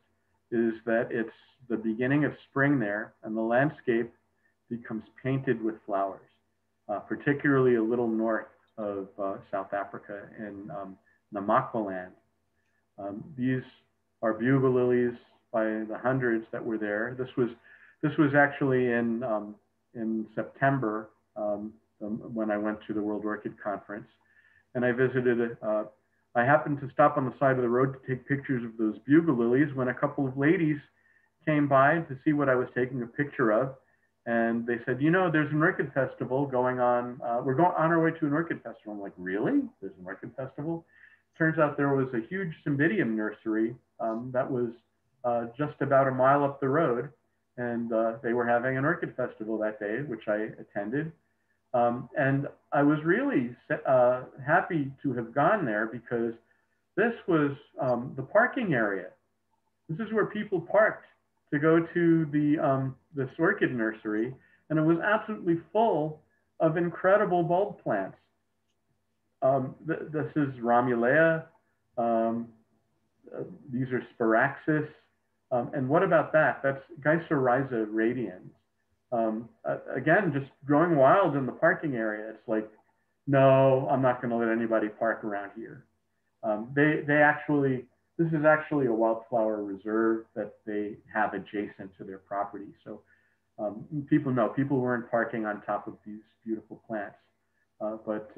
is that it's the beginning of spring there and the landscape becomes painted with flowers, particularly a little north of South Africa in Namaqualand. These are bugle lilies by the hundreds that were there. This was actually in September when I went to the World Orchid Conference, and I visited. I happened to stop on the side of the road to take pictures of those bugle lilies when a couple of ladies came by to see what I was taking a picture of. And they said, you know, there's an orchid festival going on. We're going on our way to an orchid festival. I'm like, really? There's an orchid festival? Turns out there was a huge Cymbidium nursery that was just about a mile up the road. And they were having an orchid festival that day, which I attended. And I was really happy to have gone there because this was the parking area. This is where people parked to go to the this orchid nursery, and it was absolutely full of incredible bulb plants. This is Romulea. These are Sparaxis. And what about that? That's Gypsorrhiza radians. Again, just growing wild in the parking area. It's like, no, I'm not going to let anybody park around here. This is actually a wildflower reserve that they have adjacent to their property. So people weren't parking on top of these beautiful plants. But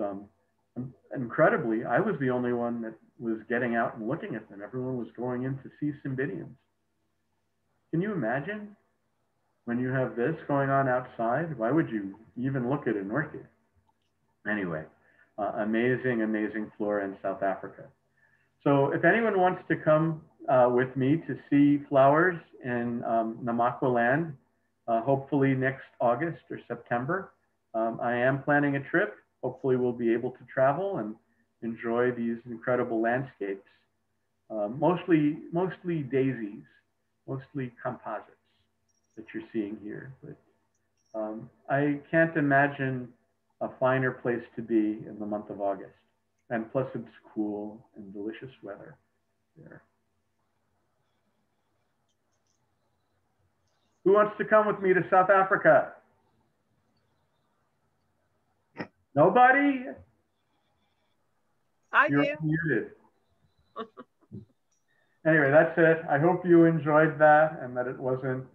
incredibly, I was the only one that was getting out and looking at them. Everyone was going in to see Cymbidiums. Can you imagine when you have this going on outside? Why would you even look at an orchid? Anyway, amazing, amazing flora in South Africa. So if anyone wants to come with me to see flowers in Namaqualand, hopefully next August or September, I am planning a trip. Hopefully we'll be able to travel and enjoy these incredible landscapes. Mostly daisies, mostly composites that you're seeing here. But I can't imagine a finer place to be in the month of August. And plus it's cool and delicious weather there. Who wants to come with me to South Africa? Nobody? You're muted. Anyway, that's it. I hope you enjoyed that and that it wasn't,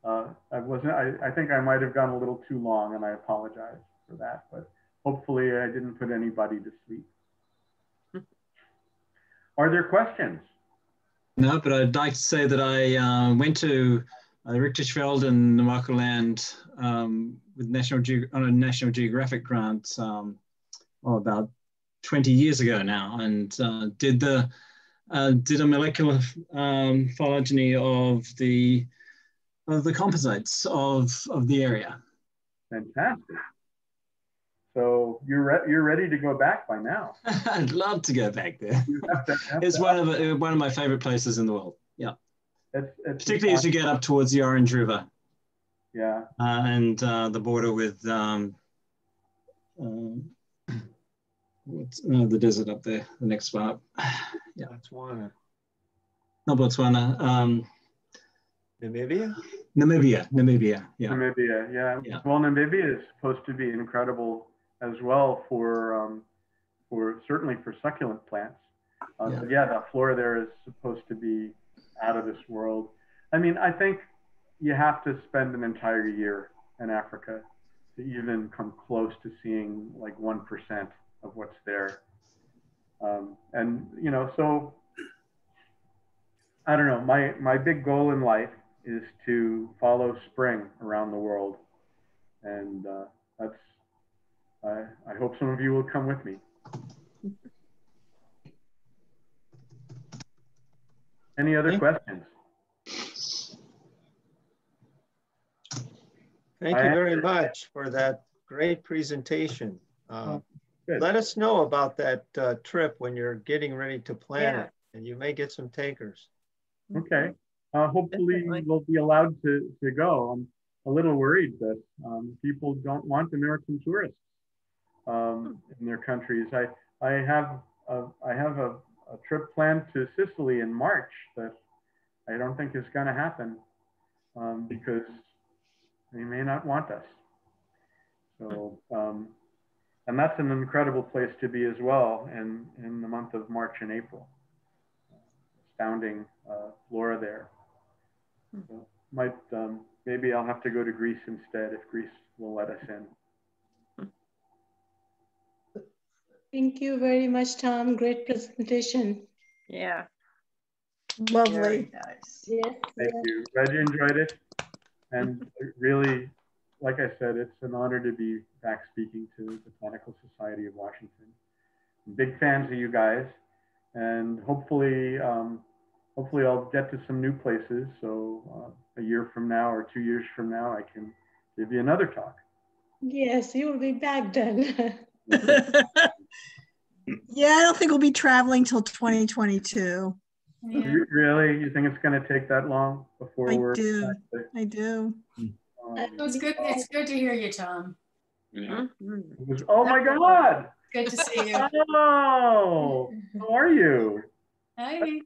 I think I might have gone a little too long and I apologize for that, but hopefully I didn't put anybody to sleep. Are there questions? No, but I'd like to say that I went to Richtersveld in Namaqualand with on a National Geographic grant about 20 years ago now, and did a molecular phylogeny of the composites of the area. Fantastic. So you're ready to go back by now. I'd love to go back there. You have to It's one of my favorite places in the world. Yeah, it's particularly as you get up towards the Orange River. Yeah. And the border with what's the desert up there, the next one up. Yeah, Botswana. not Botswana. Namibia? Namibia, yeah. Namibia, yeah. Yeah. Well, Namibia is supposed to be incredible as well for certainly for succulent plants. But yeah, the flora there is supposed to be out of this world. I mean, I think you have to spend an entire year in Africa to even come close to seeing like 1% of what's there. And you know, so I don't know. My big goal in life is to follow spring around the world, and I hope some of you will come with me. Any other questions? Thank you very much for that great presentation. Let us know about that trip when you're getting ready to plan it, and you may get some takers. Okay. Hopefully we'll be allowed to go. I'm a little worried that people don't want American tourists in their countries. I have a trip planned to Sicily in March that I don't think is going to happen because they may not want us. So, and that's an incredible place to be as well in the month of March and April. Astounding flora there. So maybe I'll have to go to Greece instead if Greece will let us in. Thank you very much, Tom. Great presentation. Yeah. Lovely. Very nice. Yes. Thank you. Glad you enjoyed it. And really, like I said, it's an honor to be back speaking to the Botanical Society of Washington. I'm big fans of you guys, and hopefully I'll get to some new places. So a year from now or 2 years from now, I can give you another talk. Yes, you will be back then. Yeah, I don't think we'll be traveling till 2022. Yeah. Really? You think it's going to take that long before we're do. back I do. It's good. It's good to hear you, Tom. Yeah. Oh my God! Good to see you. Oh, how are you? Hi.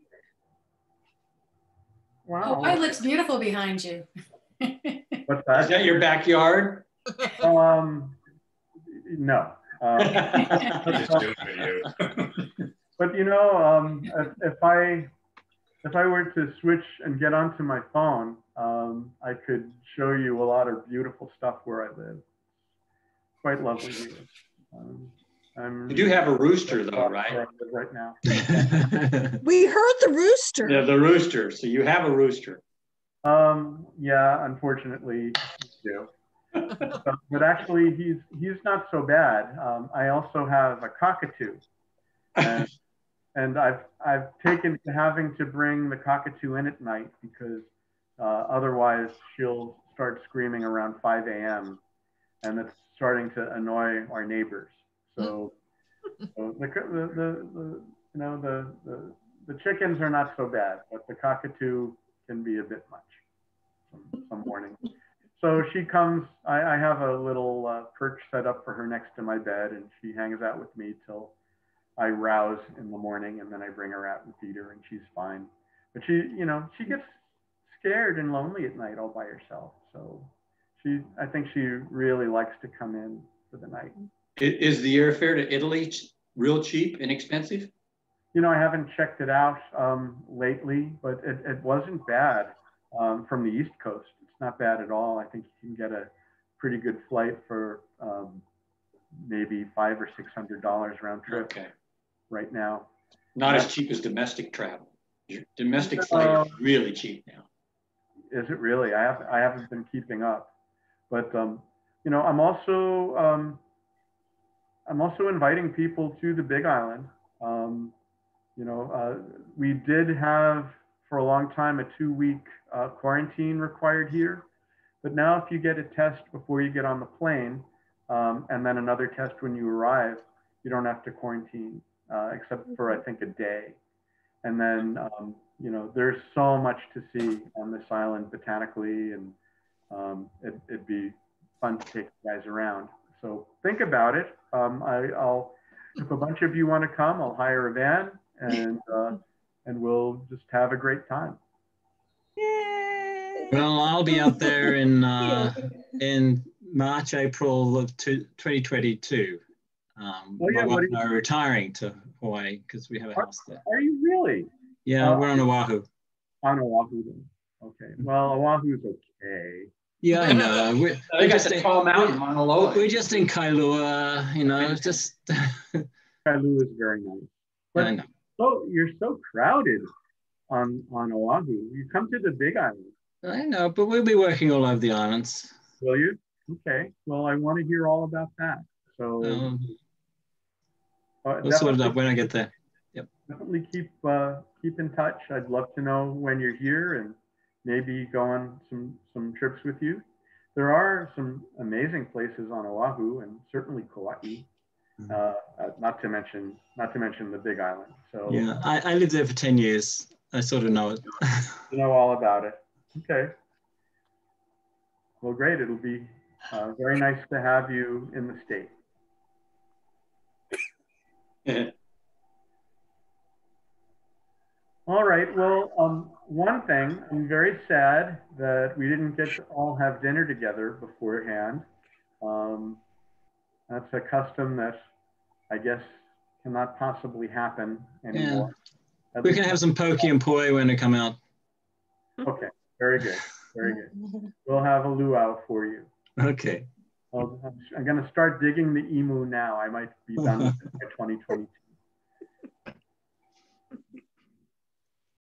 Wow. Oh, white looks beautiful behind you. What's that? Is that your backyard? No. But you know, if I were to switch and get onto my phone, I could show you a lot of beautiful stuff where I live. Quite lovely here. You do have a rooster though, right? Right now. We heard the rooster. Yeah, the rooster. So you have a rooster. Yeah, unfortunately, you do. But actually, he's not so bad. I also have a cockatoo, and I've taken to having to bring the cockatoo in at night because otherwise she'll start screaming around 5 a.m. and it's starting to annoy our neighbors. So, the chickens are not so bad, but the cockatoo can be a bit much some mornings. So she comes, I have a little perch set up for her next to my bed, and she hangs out with me till I rouse in the morning, and then I bring her out and feed her, and she's fine. But she gets scared and lonely at night all by herself. So I think she really likes to come in for the night. Is the airfare to Italy real cheap, inexpensive? You know, I haven't checked it out lately, but it wasn't bad from the East Coast. It's not bad at all. I think you can get a pretty good flight for maybe $500 or $600 round trip right now. Not as cheap as domestic travel. Your domestic flight is really cheap now. Is it really? I haven't been keeping up, but you know, I'm also inviting people to the Big Island. You know, we did have for a long time a 2-week quarantine required here, but now if you get a test before you get on the plane, and then another test when you arrive. You don't have to quarantine, except for, I think, a day. And then, you know, there's so much to see on this island botanically, and it'd be fun to take you guys around. So think about it. I'll, if a bunch of you want to come, I'll hire a van, and we'll just have a great time. Yay! Well, I'll be out there in March, April of 2022. My wife and I are retiring to Hawaii because we have a house there. Are you really? Yeah, we're on Oahu. On Oahu then. Okay. Well, Oahu's okay. Yeah, I know. We're just in Tall Mountain, Mauna Loa. We're just in Kailua, you know, just. Kailua is very nice. But I know. So you're so crowded on Oahu. You come to the Big Island. I know, but we'll be working all over the islands. Will you? Okay. Well, I want to hear all about that. So we'll sort it out when I get there. Yep. Definitely keep in touch. I'd love to know when you're here and maybe go on some trips with you. There are some amazing places on Oahu and certainly Kauai. Not to mention the Big Island. So yeah, I lived there for 10 years. I sort of know it. You know all about it. Okay. Well, great. It'll be very nice to have you in the state. All right. Well, one thing, I'm very sad that we didn't get to all have dinner together beforehand. That's a custom that I guess cannot possibly happen anymore. Yeah. We can have some poke and poi when they come out. Okay. Very good. Very good. We'll have a luau for you. Okay. Well, I'm going to start digging the emu now. I might be done with it by 2022.